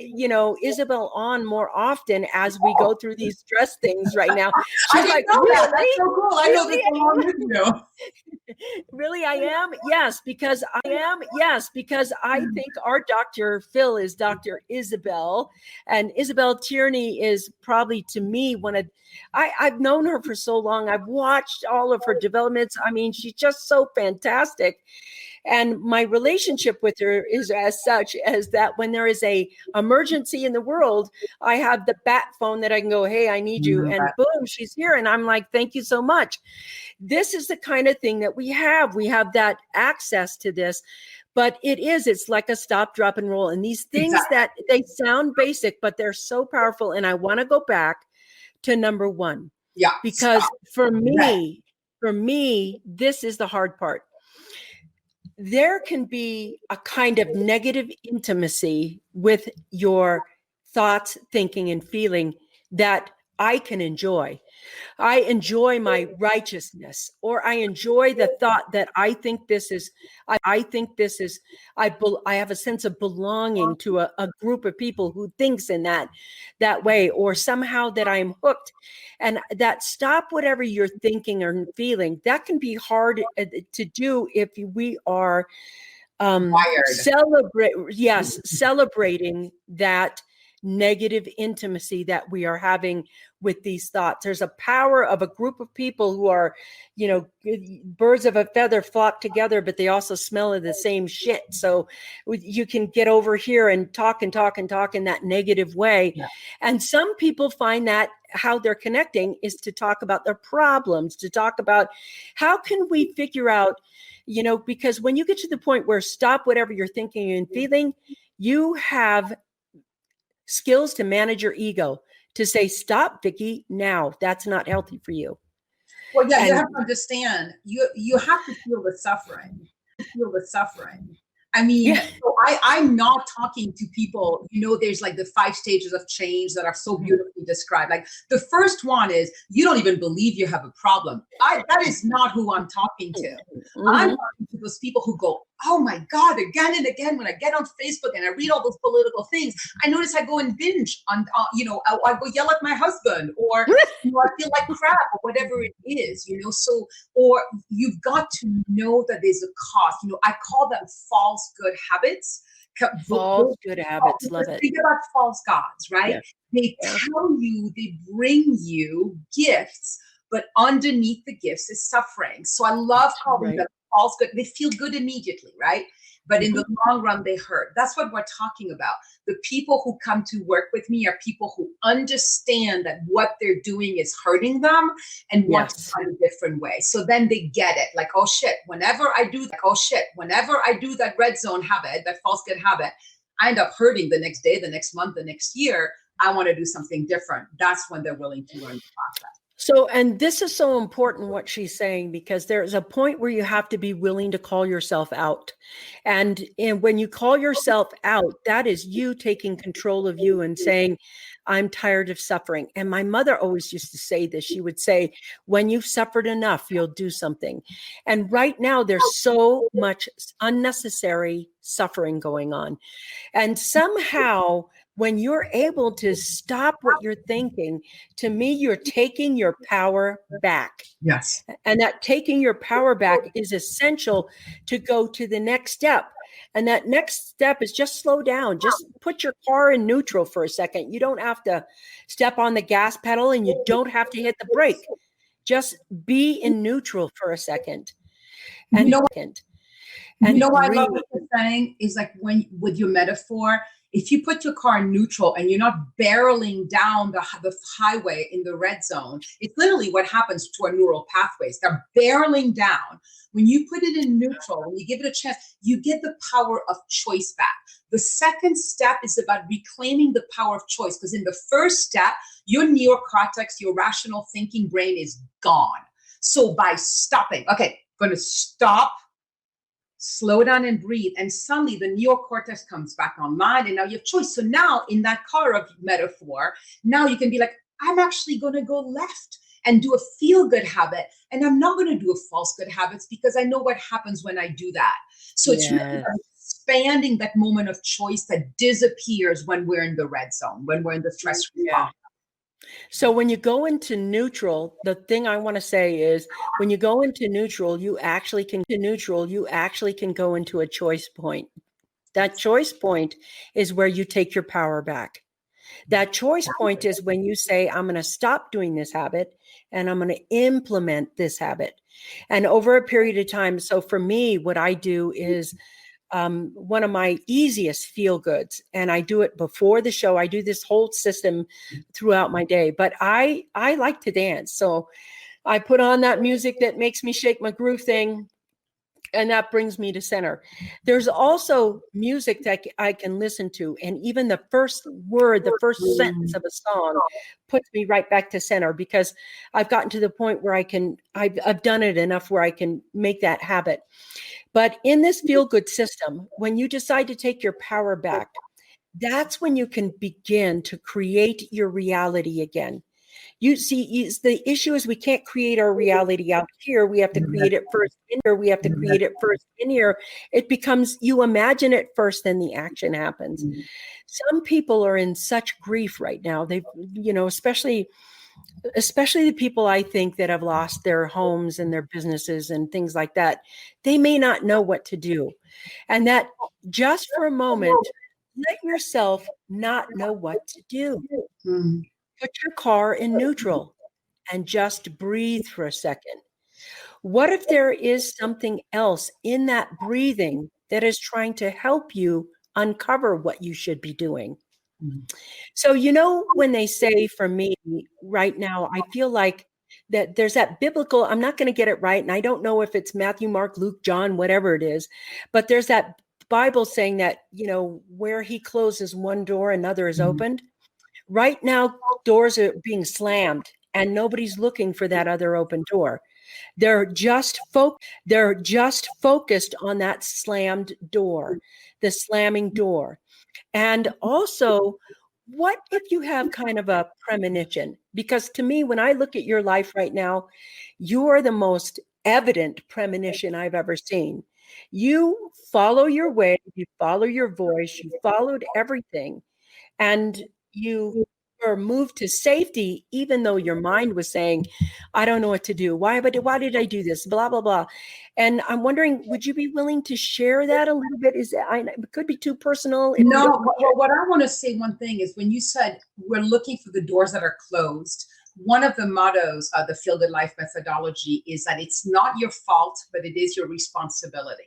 S1: Isabelle on more often as we go through these stress things right now. She's like, really?
S2: That's so cool. I know this along with you.
S1: Really, I am? Yes, because I think our Dr. Phil is Dr. Isabelle, and Isabelle Tierney is probably, to me, I've known her for so long. I've watched all of her developments. I mean, she's just so fantastic. And my relationship with her is as such as that when there is a emergency in the world, I have the bat phone that I can go, hey, I need you. And boom, she's here. And I'm like, thank you so much. This is the kind of thing that we have. We have that access to this. But it's like a stop, drop, and roll. And these things that they sound basic, but they're so powerful. And I want to go back to number 1. Yeah. Because for me, this is the hard part. There can be a kind of negative intimacy with your thoughts, thinking, and feeling that I can enjoy. I enjoy my righteousness, or I enjoy the thought that I think this is, I have a sense of belonging to a group of people who thinks in that way, or somehow that I'm hooked. And that stop whatever you're thinking or feeling, that can be hard to do if we are
S2: Wired.
S1: celebrating that negative intimacy that we are having with these thoughts. There's a power of a group of people who are, birds of a feather flock together, but they also smell of the same shit. So you can get over here and talk in that negative way.
S2: Yeah.
S1: And some people find that how they're connecting is to talk about their problems, to talk about how can we figure out, because when you get to the point where stop whatever you're thinking and feeling, you have skills to manage your ego, to say, stop, Vickie, now. That's not healthy for you.
S2: Well, yeah, you have to understand, you have to feel the suffering. I mean, so I'm not talking to people, there's like the 5 stages of change that are so beautifully described. Like the first one is, you don't even believe you have a problem. That is not who I'm talking to. I'm talking to those people who go, oh my God, again and again, when I get on Facebook and I read all those political things, I notice I go and binge on, I go yell at my husband, or I feel like crap, or whatever it is, so, or you've got to know that there's a cost. I call them false good habits.
S1: False good habits, love it.
S2: Think about false gods, right? Yeah. They bring you gifts, but underneath the gifts is suffering. So I love calling them false good. They feel good immediately, right? But in the long run, they hurt. That's what we're talking about. The people who come to work with me are people who understand that what they're doing is hurting them and want to find a different way. So then they get it. Like, oh shit, whenever I do that red zone habit, that false good habit, I end up hurting the next day, the next month, the next year. I want to do something different. That's when they're willing to learn the process.
S1: So, and this is so important what she's saying, because there's a point where you have to be willing to call yourself out. And when you call yourself out, that is you taking control of you and saying, I'm tired of suffering. And my mother always used to say this. She would say, when you've suffered enough, you'll do something. And right now there's so much unnecessary suffering going on. And somehow, when you're able to stop what you're thinking, to me, you're taking your power back.
S2: Yes.
S1: And that taking your power back is essential to go to the next step. And that next step is just slow down. Just put your car in neutral for a second. You don't have to step on the gas pedal, and you don't have to hit the brake. Just be in neutral for a second. And
S2: what I love what you're saying is, like, when with your metaphor, if you put your car in neutral and you're not barreling down the highway in the red zone, it's literally what happens to our neural pathways. They're barreling down. When you put it in neutral, when you give it a chance, you get the power of choice back. The second step is about reclaiming the power of choice, because in the first step, your neocortex, your rational thinking brain is gone. So by stopping, okay, I'm going to stop, slow down and breathe, and suddenly the neocortex comes back online, and now you have choice. So now in that car of metaphor, now you can be like, I'm actually going to go left and do a feel-good habit, and I'm not going to do a false good habits, because I know what happens when I do that. So it's really about expanding that moment of choice that disappears when we're in the red zone, when we're in the stress response.
S1: So when you go into neutral, the thing I want to say is, when you go into neutral, you actually can go into a choice point. That choice point is where you take your power back. That choice point is when you say, I'm going to stop doing this habit and I'm going to implement this habit. And over a period of time. So for me, what I do is one of my easiest feel goods, and I do it before the show. I do this whole system throughout my day, but I like to dance. So I put on that music that makes me shake my groove thing, and that brings me to center. There's also music that I can listen to, and even the first word, the first sentence of a song puts me right back to center, because I've gotten to the point where I've done it enough where I can make that habit. But in this feel-good system, when you decide to take your power back, that's when you can begin to create your reality again. You see, the issue is we can't create our reality out here. We have to create it first in here. We have to create it first in here. It becomes, you imagine it first, then the action happens. Some people are in such grief right now. They've, especially the people I think that have lost their homes and their businesses and things like that. They may not know what to do. And that just for a moment, let yourself not know what to do. Put your car in neutral and just breathe for a second. What if there is something else in that breathing that is trying to help you uncover what you should be doing? So, when they say, for me right now, I feel like that there's that biblical, I'm not going to get it right. And I don't know if it's Matthew, Mark, Luke, John, whatever it is, but there's that Bible saying that, where he closes one door, another is opened. Right now, doors are being slammed and nobody's looking for that other open door. They're just focused on that slammed door, the slamming door. And also, what if you have kind of a premonition? Because to me, when I look at your life right now, you are the most evident premonition I've ever seen. You follow your way, you follow your voice, you followed everything, and you were moved to safety, even though your mind was saying, I don't know what to do. Why did I do this? Blah, blah, blah. And I'm wondering, would you be willing to share that a little bit? It could be too personal.
S2: No, what I want to say, one thing is, when you said we're looking for the doors that are closed, one of the mottos of the Feel Good Life methodology is that it's not your fault, but it is your responsibility.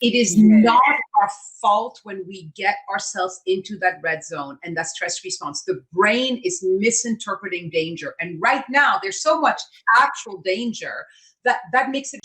S2: It is not our fault when we get ourselves into that red zone and that stress response. The brain is misinterpreting danger. And right now, there's so much actual danger that makes it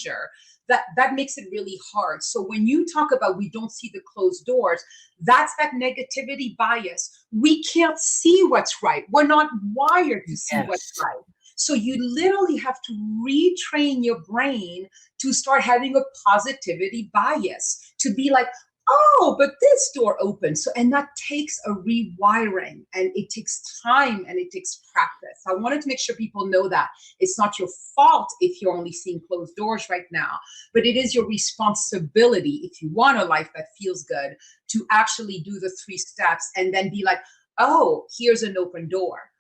S2: really hard. So when you talk about we don't see the closed doors, that's that negativity bias. We can't see what's right. We're not wired to see what's right. So you literally have to retrain your brain to start having a positivity bias, to be like, oh, but this door opens. So, and that takes a rewiring, and it takes time and it takes practice. I wanted to make sure people know that it's not your fault if you're only seeing closed doors right now, but it is your responsibility, if you want a life that feels good, to actually do the 3 steps and then be like, oh, here's an open door.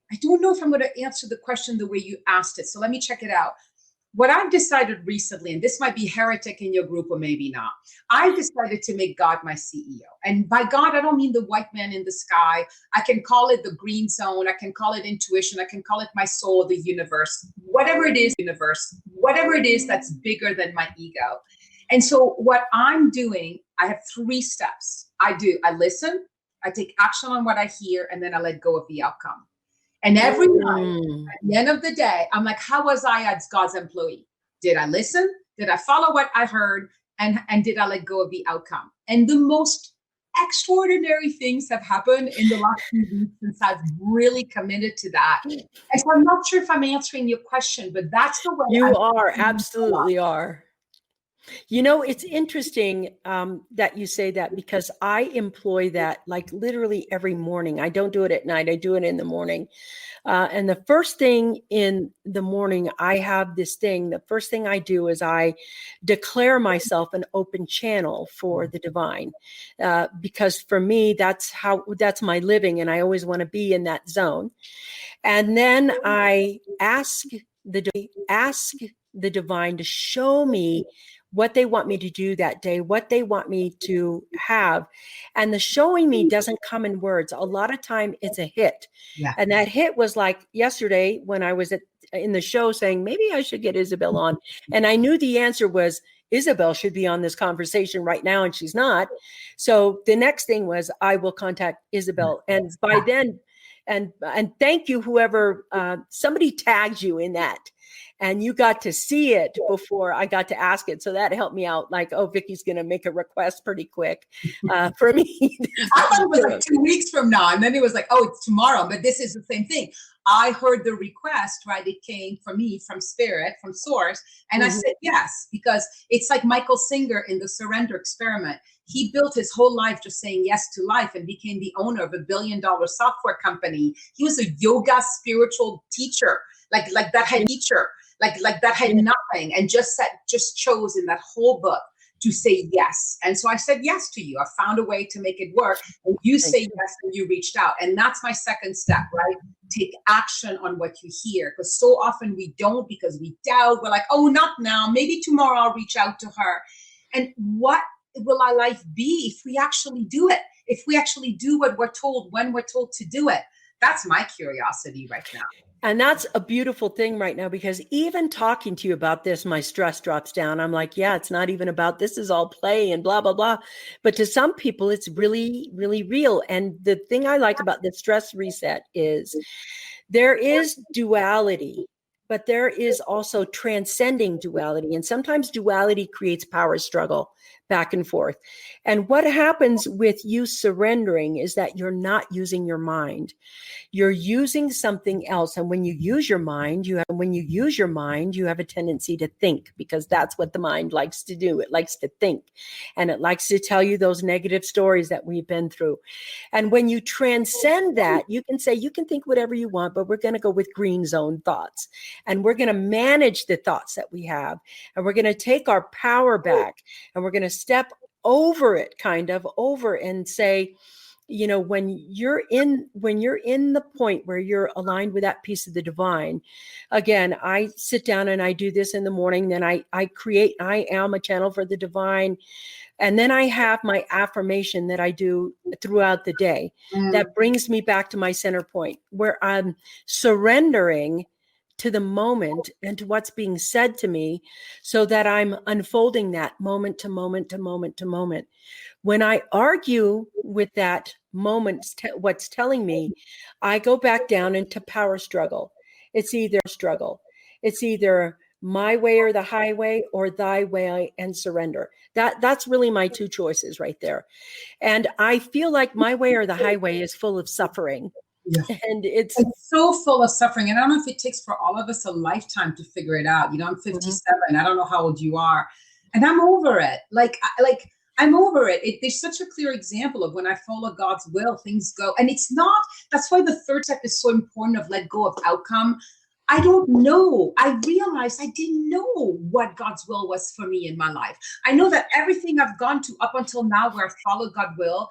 S2: I don't know if I'm going to answer the question the way you asked it. So let me check it out. What I've decided recently, and this might be heretic in your group or maybe not, I decided to make God my CEO. And by God, I don't mean the white man in the sky. I can call it the green zone. I can call it intuition. I can call it my soul, the universe, whatever it is that's bigger than my ego. And so what I'm doing, I have 3 steps. I listen, I take action on what I hear, and then I let go of the outcome. And every night, at the end of the day, I'm like, how was I as God's employee? Did I listen? Did I follow what I heard? And did I let go of the outcome? And the most extraordinary things have happened in the last few weeks since I've really committed to that. And so I'm not sure if I'm answering your question, but that's the way
S1: you absolutely are. It's interesting that you say that, because I employ that like literally every morning. I don't do it at night. I do it in the morning. And the first thing in the morning, I have this thing. The first thing I do is I declare myself an open channel for the divine, because for me, that's my living. And I always want to be in that zone. And then I ask the divine to show me what they want me to do that day, what they want me to have. And the showing me doesn't come in words. A lot of time it's a hit.
S2: Yeah.
S1: And that hit was like yesterday when I was in the show saying, maybe I should get Isabelle on. And I knew the answer was, Isabelle should be on this conversation right now, and she's not. So the next thing was, I will contact Isabelle. And by then, and thank you, whoever, somebody tagged you in that. and you got to see it before I got to ask it. So that helped me out. Like, oh, Vickie's going to make a request pretty quick for me.
S2: I thought it was like 2 weeks from now. And then it was like, oh, it's tomorrow. But this is the same thing. I heard the request, right? It came from me, from spirit, from source. And I said yes, because it's like Michael Singer in the Surrender Experiment. He built his whole life just saying yes to life and became the owner of $1 billion software company. He was a yoga spiritual teacher, like that had teacher, like that had nothing, and just chose in that whole book to say yes. And so I said yes to you. I found a way to make it work. And you say yes, and you reached out. And that's my second step, right? Take action on what you hear. Because so often we don't, because we doubt. We're like, oh, not now. Maybe tomorrow I'll reach out to her. And what will our life be if we actually do it? If we actually do what we're told, when we're told to do it? That's my curiosity right now.
S1: And that's a beautiful thing right now, because even talking to you about this, my stress drops down. I'm like, yeah, it's not even about, this is all play and blah, blah, blah. But to some people, it's really, really real. And the thing I like about the stress reset is there is duality, but there is also transcending duality. And sometimes duality creates power struggle back and forth. And what happens with you surrendering is that you're not using your mind. You're using something else. And when you use your mind, you have a tendency to think, because that's what the mind likes to do. It likes to think, and it likes to tell you those negative stories that we've been through. And when you transcend that, you can say, you can think whatever you want, but we're going to go with green zone thoughts. And we're going to manage the thoughts that we have. And we're going to take our power back, and we're going to step over it, and say, you know, when you're in the point where you're aligned with that piece of the divine, again, I sit down and I do this in the morning. Then I am a channel for the divine. And then I have my affirmation that I do throughout the day that brings me back to my center point, where I'm surrendering to the moment and to what's being said to me, so that I'm unfolding that moment to moment to moment to moment. When I argue with that moment, what's telling me, I go back down into power struggle. It's either my way or the highway, or thy way and surrender. That's really my two choices right there. And I feel like my way or the highway is full of suffering. Yeah. And it's
S2: so full of suffering. And I don't know if it takes for all of us a lifetime to figure it out. You know, I'm 57. I don't know how old you are. And I'm over it. I'm over it. There's such a clear example of when I follow God's will, things go. And it's not, that's why the third step is so important, of let go of outcome. I don't know. I realized I didn't know what God's will was for me in my life. I know that everything I've gone to up until now where I've followed God's will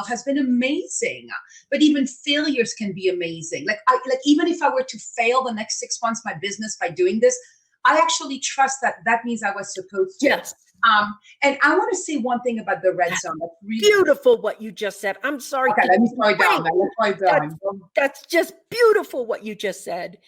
S2: has been amazing. But even failures can be amazing. Like even if I were to fail the next 6 months, my business, by doing this, I actually trust that means I was supposed to.
S1: Yes.
S2: And I want to say one thing about the red zone. That's really
S1: beautiful what you just said. I'm sorry.
S2: Okay, let me slow it down.
S1: That's just beautiful what you just said.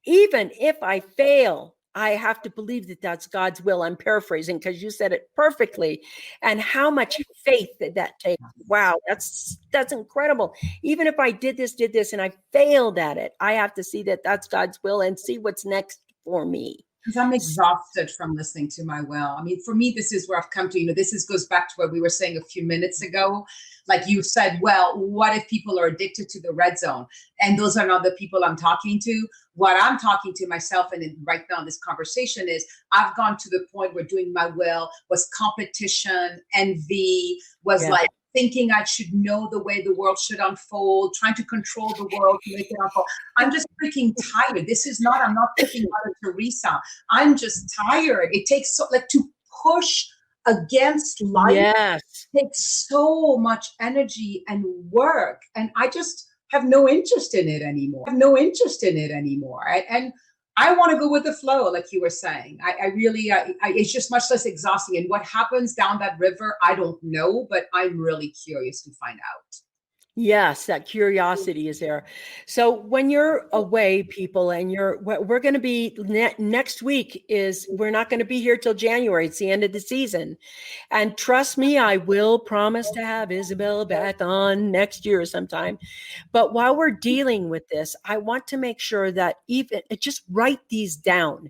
S1: Even if I fail, I have to believe that that's God's will. I'm paraphrasing because you said it perfectly. And how much faith that takes. Wow, that's incredible. Even if I did this, and I failed at it, I have to see that that's God's will and see what's next for me.
S2: Because I'm exhausted from listening to my will. I mean, for me, this is where I've come to, goes back to what we were saying a few minutes ago. Like you said, well, what if people are addicted to the red zone? And those are not the people I'm talking to. What I'm talking to myself and right now in this conversation is I've gone to the point where doing my will was competition, envy, was like thinking I should know the way the world should unfold, trying to control the world to make it unfold. I'm just freaking tired. I'm not freaking Mother Teresa. I'm just tired. It takes to push against life. Yes. Takes so much energy and work. And I just have no interest in it anymore. And I want to go with the flow, like you were saying. I really, it's just much less exhausting. And what happens down that river, I don't know, but I'm really curious to find out.
S1: Yes, that curiosity is there. So when you're away, people, and we're going to be next week we're not going to be here till January. It's the end of the season. And trust me, I will promise to have Isabelle back on next year sometime. But while we're dealing with this, I want to make sure that just write these down.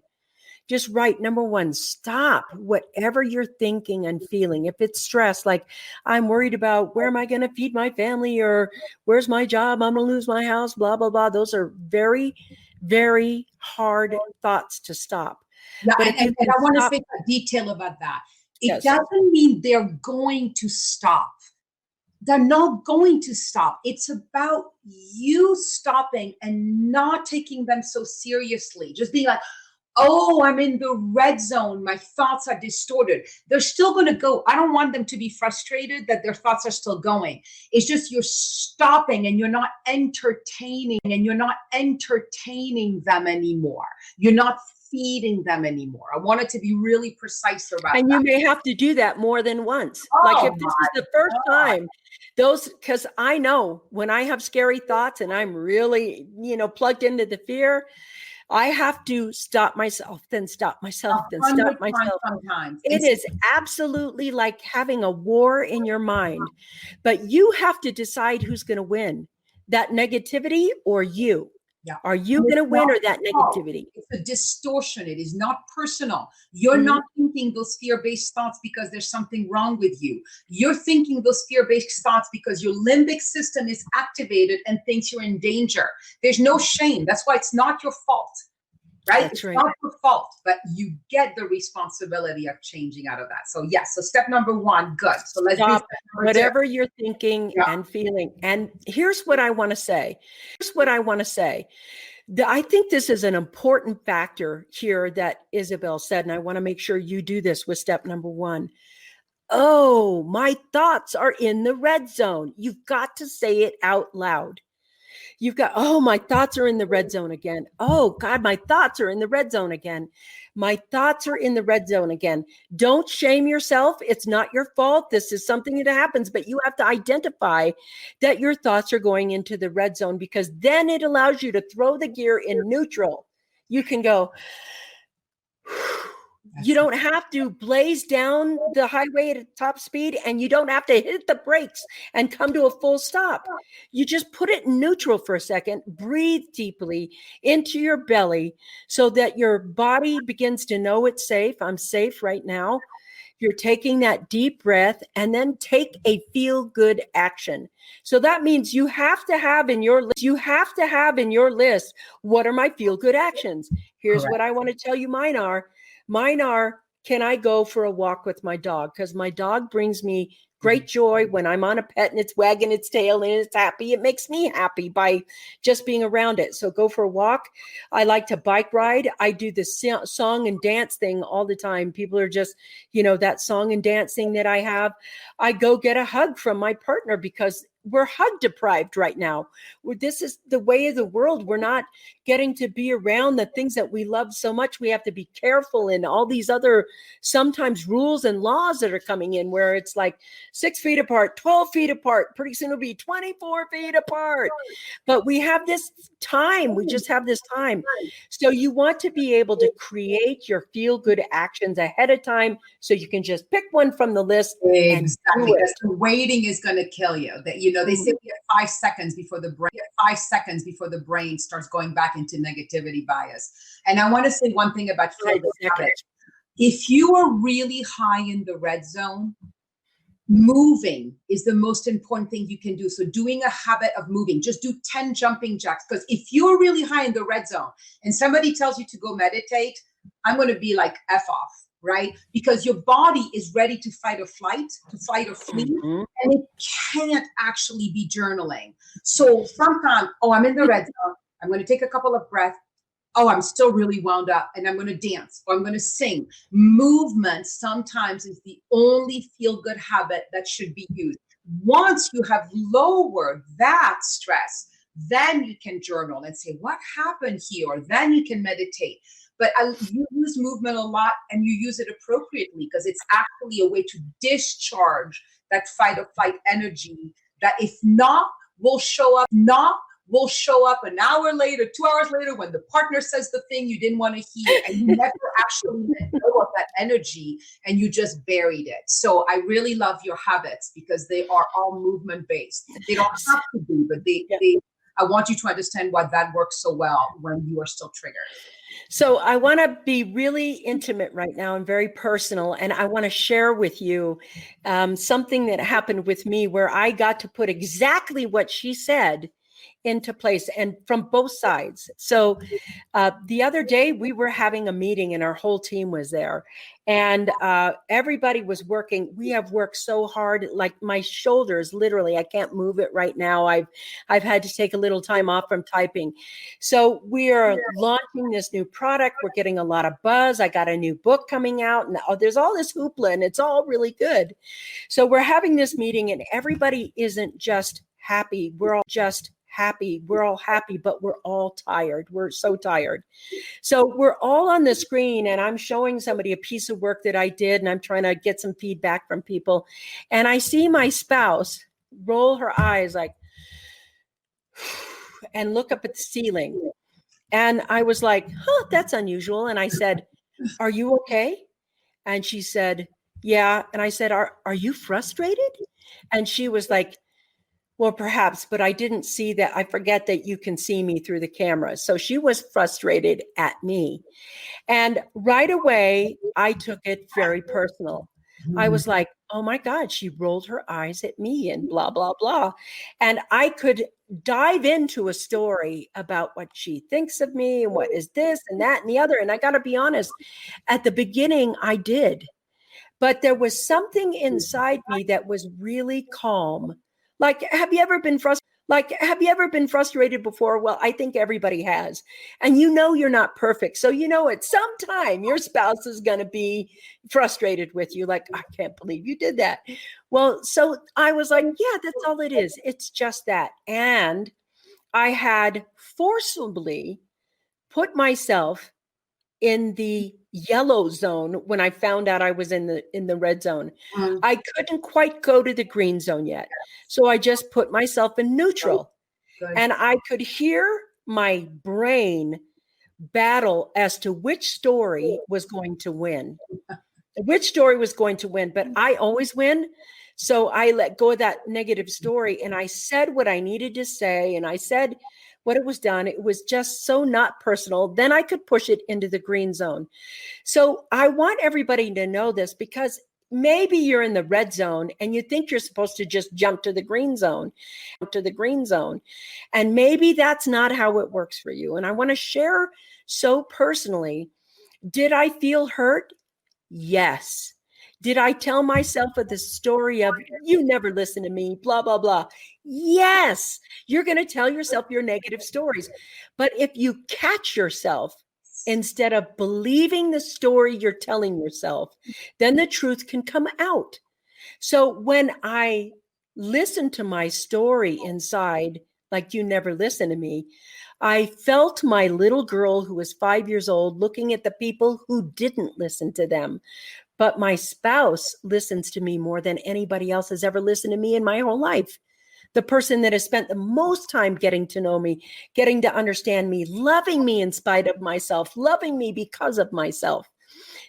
S1: Just write, number one, stop whatever you're thinking and feeling. If it's stress, like I'm worried about where am I going to feed my family, or where's my job? I'm going to lose my house, blah, blah, blah. Those are very, very hard thoughts to stop.
S2: Yeah,
S1: But
S2: and I want to say a detail about that. It doesn't mean they're going to stop. They're not going to stop. It's about you stopping and not taking them so seriously. Just being like, oh, I'm in the red zone. My thoughts are distorted. They're still going to go. I don't want them to be frustrated that their thoughts are still going. It's just you're stopping and you're not entertaining them anymore. You're not feeding them anymore. I wanted to be really precise about that.
S1: And you may have to do that more than once. Like if this is the first time, because I know when I have scary thoughts and I'm really, plugged into the fear, I have to stop myself, then stop myself, then stop myself.
S2: Sometimes.
S1: It is absolutely like having a war in your mind, but you have to decide who's going to win, that negativity or you.
S2: Yeah.
S1: Are you going to win or that negativity?
S2: It's a distortion. It is not personal. You're not thinking those fear-based thoughts because there's something wrong with you. You're thinking those fear-based thoughts because your limbic system is activated and thinks you're in danger. There's no shame. That's why it's not your fault. Right?
S1: That's right.
S2: It's not your fault, but you get the responsibility of changing out of that. So yes, so step number one, good. So let's
S1: stop
S2: do
S1: whatever you're thinking and feeling. And here's what I want to say. I think this is an important factor here that Isabelle said, and I want to make sure you do this with step number one. Oh, my thoughts are in the red zone. You've got to say it out loud. You've got, oh, my thoughts are in the red zone again. Oh, God, my thoughts are in the red zone again. My thoughts are in the red zone again. Don't shame yourself. It's not your fault. This is something that happens, but you have to identify that your thoughts are going into the red zone, because then it allows you to throw the gear in neutral. You can go, you don't have to blaze down the highway at top speed, and you don't have to hit the brakes and come to a full stop. You just put it in neutral for a second, breathe deeply into your belly so that your body begins to know it's safe. I'm safe right now. You're taking that deep breath, and then take a feel-good action. So that means you have to have in your list, what are my feel-good actions? Here's what I want to tell you mine are. Mine are, can I go for a walk with my dog? Because my dog brings me great joy when I'm on a pet and it's wagging its tail and it's happy. It makes me happy by just being around it. So go for a walk. I like to bike ride. I do the song and dance thing all the time. People are just, that song and dance thing that I have. I go get a hug from my partner because we're hug deprived right now. This is the way of the world. We're not getting to be around the things that we love so much. We have to be careful in all these other sometimes rules and laws that are coming in, where it's like 6 feet apart, 12 feet apart. Pretty soon it'll be 24 feet apart. But we have this time. We just have this time. So you want to be able to create your feel-good actions ahead of time so you can just pick one from the list.
S2: Exactly. Because the waiting is going to kill you. They say we have 5 seconds before the brain starts going back into negativity bias. And I want to say one thing about habits. If you are really high in the red zone, moving is the most important thing you can do. So doing a habit of moving, just do 10 jumping jacks. Because if you're really high in the red zone and somebody tells you to go meditate, I'm going to be like, F off. Right? Because your body is ready to fight or flight, and it can't actually be journaling. So sometimes, I'm in the red zone. I'm going to take a couple of breaths. I'm still really wound up, and I'm going to dance, or I'm going to sing. Movement sometimes is the only feel-good habit that should be used. Once you have lowered that stress, then you can journal and say, what happened here? Or then you can meditate. But you use movement a lot, and you use it appropriately, because it's actually a way to discharge that fight or flight energy that, if not, will show up, not will show up an hour later, 2 hours later, when the partner says the thing you didn't want to hear, and you never actually let go of that energy, and you just buried it. So I really love your habits because they are all movement based. They don't have to be, but I want you to understand why that works so well when you are still triggered.
S1: So I want to be really intimate right now and very personal. And I want to share with you something that happened with me where I got to put exactly what she said into place, and from both sides. So the other day we were having a meeting and our whole team was there, and everybody was working. We have worked so hard, like my shoulders, literally, I can't move it right now. I've had to take a little time off from typing. So we are launching this new product. We're getting a lot of buzz. I got a new book coming out, and there's all this hoopla, and it's all really good. So we're having this meeting, and everybody isn't just happy. We're all just happy. We're all happy, but we're all tired. We're so tired. So we're all on the screen, and I'm showing somebody a piece of work that I did, and I'm trying to get some feedback from people. And I see my spouse roll her eyes like, and look up at the ceiling. And I was like, that's unusual. And I said, are you okay? And she said, yeah. And I said, are you frustrated? And she was like, well, perhaps, but I didn't see that. I forget that you can see me through the camera. So she was frustrated at me. And right away, I took it very personal. I was like, oh my God, she rolled her eyes at me and blah, blah, blah. And I could dive into a story about what she thinks of me and what is this and that and the other. And I got to be honest, at the beginning, I did. But there was something inside me that was really calm. Like, have you ever been frustrated before? Well, I think everybody has. And you're not perfect. So at some time your spouse is going to be frustrated with you. Like, I can't believe you did that. Well, so I was like, yeah, that's all it is. It's just that. And I had forcibly put myself in the yellow zone when I found out I was in the red zone. I couldn't quite go to the green zone yet. So I just put myself in neutral. And I could hear my brain battle as to which story was going to win. But I always win. So I let go of that negative story, and I said what I needed to say, and I said what it was done. It was just so not personal. Then I could push it into the green zone. So I want everybody to know this, because maybe you're in the red zone and you think you're supposed to just jump to the green zone. And maybe that's not how it works for you. And I want to share so personally. Did I feel hurt? Yes. Did I tell myself of the story of, you never listen to me, blah, blah, blah? Yes. You're going to tell yourself your negative stories. But if you catch yourself instead of believing the story you're telling yourself, then the truth can come out. So when I listened to my story inside, like, you never listen to me, I felt my little girl who was 5 years old looking at the people who didn't listen to them. But my spouse listens to me more than anybody else has ever listened to me in my whole life. The person that has spent the most time getting to know me, getting to understand me, loving me in spite of myself, loving me because of myself.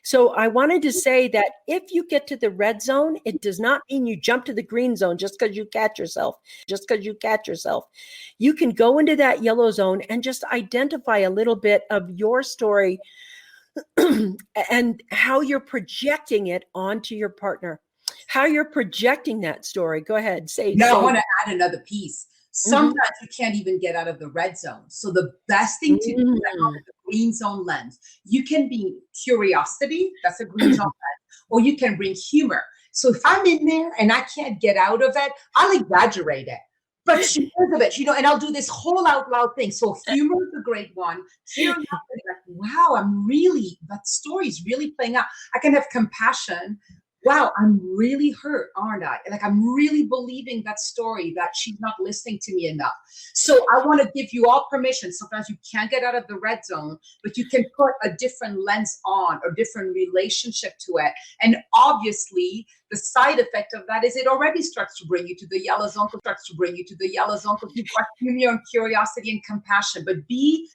S1: So I wanted to say that if you get to the red zone, it does not mean you jump to the green zone just because you catch yourself. You can go into that yellow zone and just identify a little bit of your story and how you're projecting it onto your partner, how you're projecting that story. Go ahead.
S2: I want to add another piece. Sometimes you can't even get out of the red zone. So the best thing to do is out of the green zone lens. You can be curiosity, that's a green zone lens, or you can bring humor. So if I'm in there and I can't get out of it, I'll exaggerate it. But she knows of it, and I'll do this whole out loud thing. So humor is a great one. Curiosity, like, wow, that story is really playing out. I can have compassion, wow, I'm really hurt, aren't I? Like, I'm really believing that story that she's not listening to me enough. So I want to give you all permission. Sometimes you can't get out of the red zone, but you can put a different lens on or different relationship to it. And obviously, the side effect of that is it already starts to bring you to the yellow zone, because you've got humor and curiosity and compassion. But be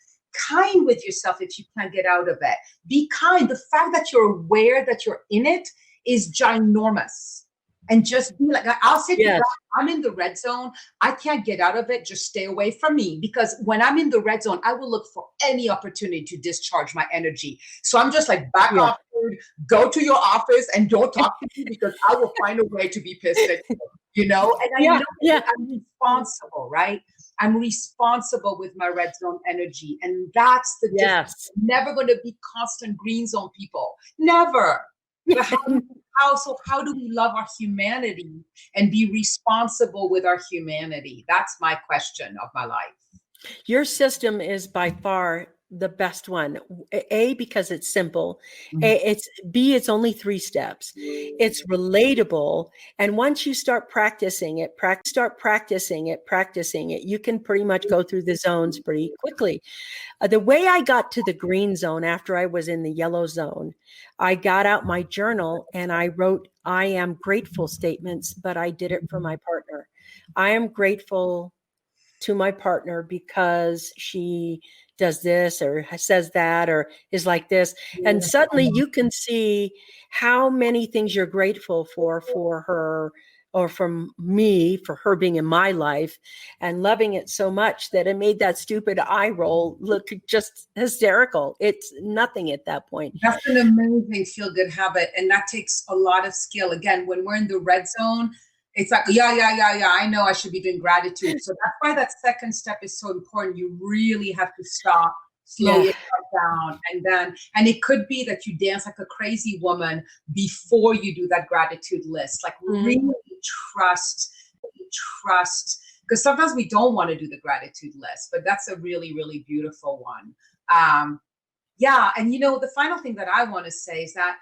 S2: kind with yourself if you can't get out of it. Be kind. The fact that you're aware that you're in it is ginormous. And just be like, I'll say, yes, I'm in the red zone. I can't get out of it. Just stay away from me. Because when I'm in the red zone, I will look for any opportunity to discharge my energy. So I'm just like, back off, dude, go to your office and don't talk to me, because I will find a way to be pissed at you, you know? And I know that I'm responsible, right? I'm responsible with my red zone energy. And that's the difference. Never going to be constant green zone people. Never. But how do we love our humanity and be responsible with our humanity? That's my question of my life.
S1: Your system is by far the best one. A, because it's simple. B, it's only 3 steps. It's relatable. And once you start practicing it, you can pretty much go through the zones pretty quickly. The way I got to the green zone after I was in the yellow zone, I got out my journal and I wrote, I am grateful statements, but I did it for my partner. I am grateful to my partner because she does this or says that or is like this. And suddenly you can see how many things you're grateful for her or from me, for her being in my life, and loving it so much that it made that stupid eye roll look just hysterical. It's nothing at that point.
S2: That's an amazing feel-good habit. And that takes a lot of skill. Again, when we're in the red zone, it's like, I know I should be doing gratitude. So that's why that second step is so important. You really have to stop, slow yourself down. And it could be that you dance like a crazy woman before you do that gratitude list. Like really trust, because sometimes we don't want to do the gratitude list, but that's a really, really beautiful one. And the final thing that I want to say is that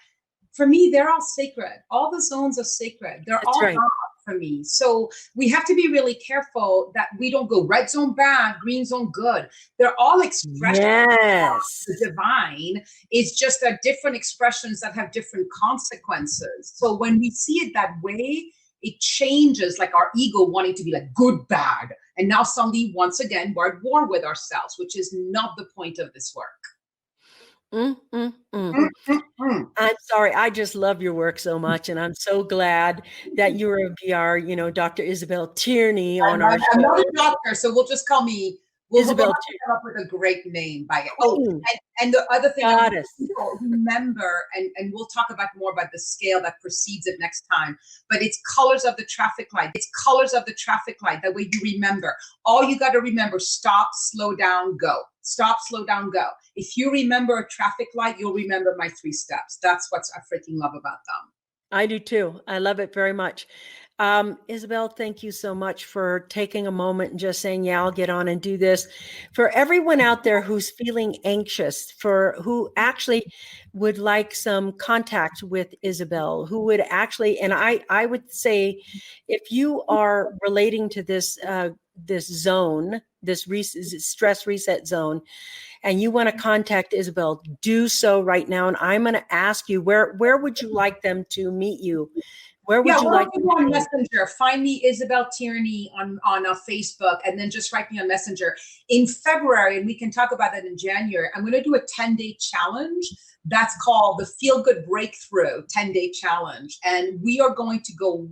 S2: for me, they're all sacred. All the zones are sacred. They're all God for me. So we have to be really careful that we don't go red zone bad, green zone good. They're all expressions of the divine. It's just that different expressions that have different consequences. So when we see it that way, it changes like our ego wanting to be like good, bad. And now suddenly, once again, we're at war with ourselves, which is not the point of this work.
S1: I'm sorry. I just love your work so much. And I'm so glad that you're a VR, Dr. Isabelle Tierney on our show.
S2: I'm not a doctor, so we'll just call me Isabelle Tierney. Come up with a great name by it. And the other thing, remember, and we'll talk about more about the scale that precedes it next time, but it's colors of the traffic light. It's colors of the traffic light. That way you remember. All you got to remember, stop, slow down, go. Stop, slow down, go. If you remember a traffic light, you'll remember my 3 steps. That's what I freaking love about them.
S1: I do too. I love it very much. Isabelle, thank you so much for taking a moment and just saying, I'll get on and do this. For everyone out there who's feeling anxious, who actually would like some contact with Isabelle, who would actually, and I would say, if you are relating to this zone, this stress reset zone, and you want to contact Isabelle, do so right now. And I'm going to ask you, where would you like them to meet you? Where would you like to meet
S2: on Messenger? Find me, Isabelle Tierney, on Facebook, and then just write me on Messenger. In February, and we can talk about that in January, I'm going to do a 10-day challenge. That's called the Feel Good Breakthrough 10-day challenge. And we are going to go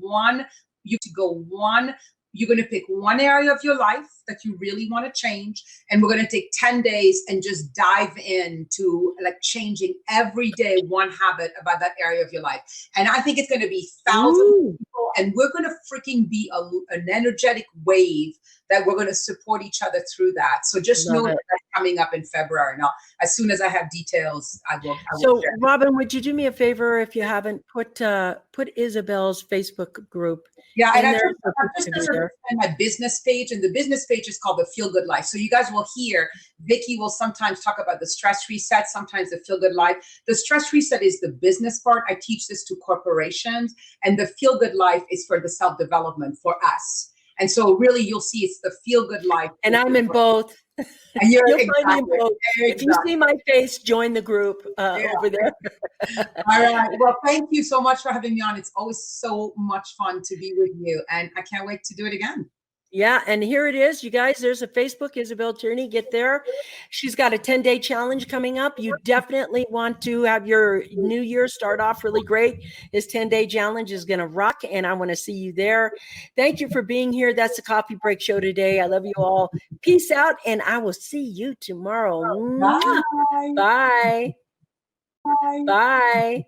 S2: you're going to pick one area of your life that you really want to change. And we're going to take 10 days and just dive into like changing every day one habit about that area of your life. And I think it's going to be thousands of people. And we're going to freaking be an energetic wave that we're going to support each other through that. So just know that that's coming up in February. Now, as soon as I have details, I will share.
S1: Robin, would you do me a favor if you haven't put Isabelle's Facebook group?
S2: Yeah, and I've just done her
S1: there.
S2: My business page, and the business page is called the Feel Good Life. So you guys will hear Vickie will sometimes talk about the stress reset, sometimes the Feel Good Life. The stress reset is the business part. I teach this to corporations, and the Feel Good Life is for the self-development for us. And so really you'll see it's the Feel Good Life.
S1: And I'm in both.
S2: And you'll
S1: find me in both.
S2: Exactly.
S1: If you see my face, join the group over there.
S2: All right. Well, thank you so much for having me on. It's always so much fun to be with you, and I can't wait to do it again.
S1: Yeah, and here it is, you guys. There's a Facebook, Isabelle Tierney. Get there. She's got a 10-day challenge coming up. You definitely want to have your new year start off really great. This 10-day challenge is going to rock, and I want to see you there. Thank you for being here. That's the Coffee Break Show today. I love you all. Peace out, and I will see you tomorrow.
S2: Bye.
S1: Bye.
S2: Bye.
S1: Bye.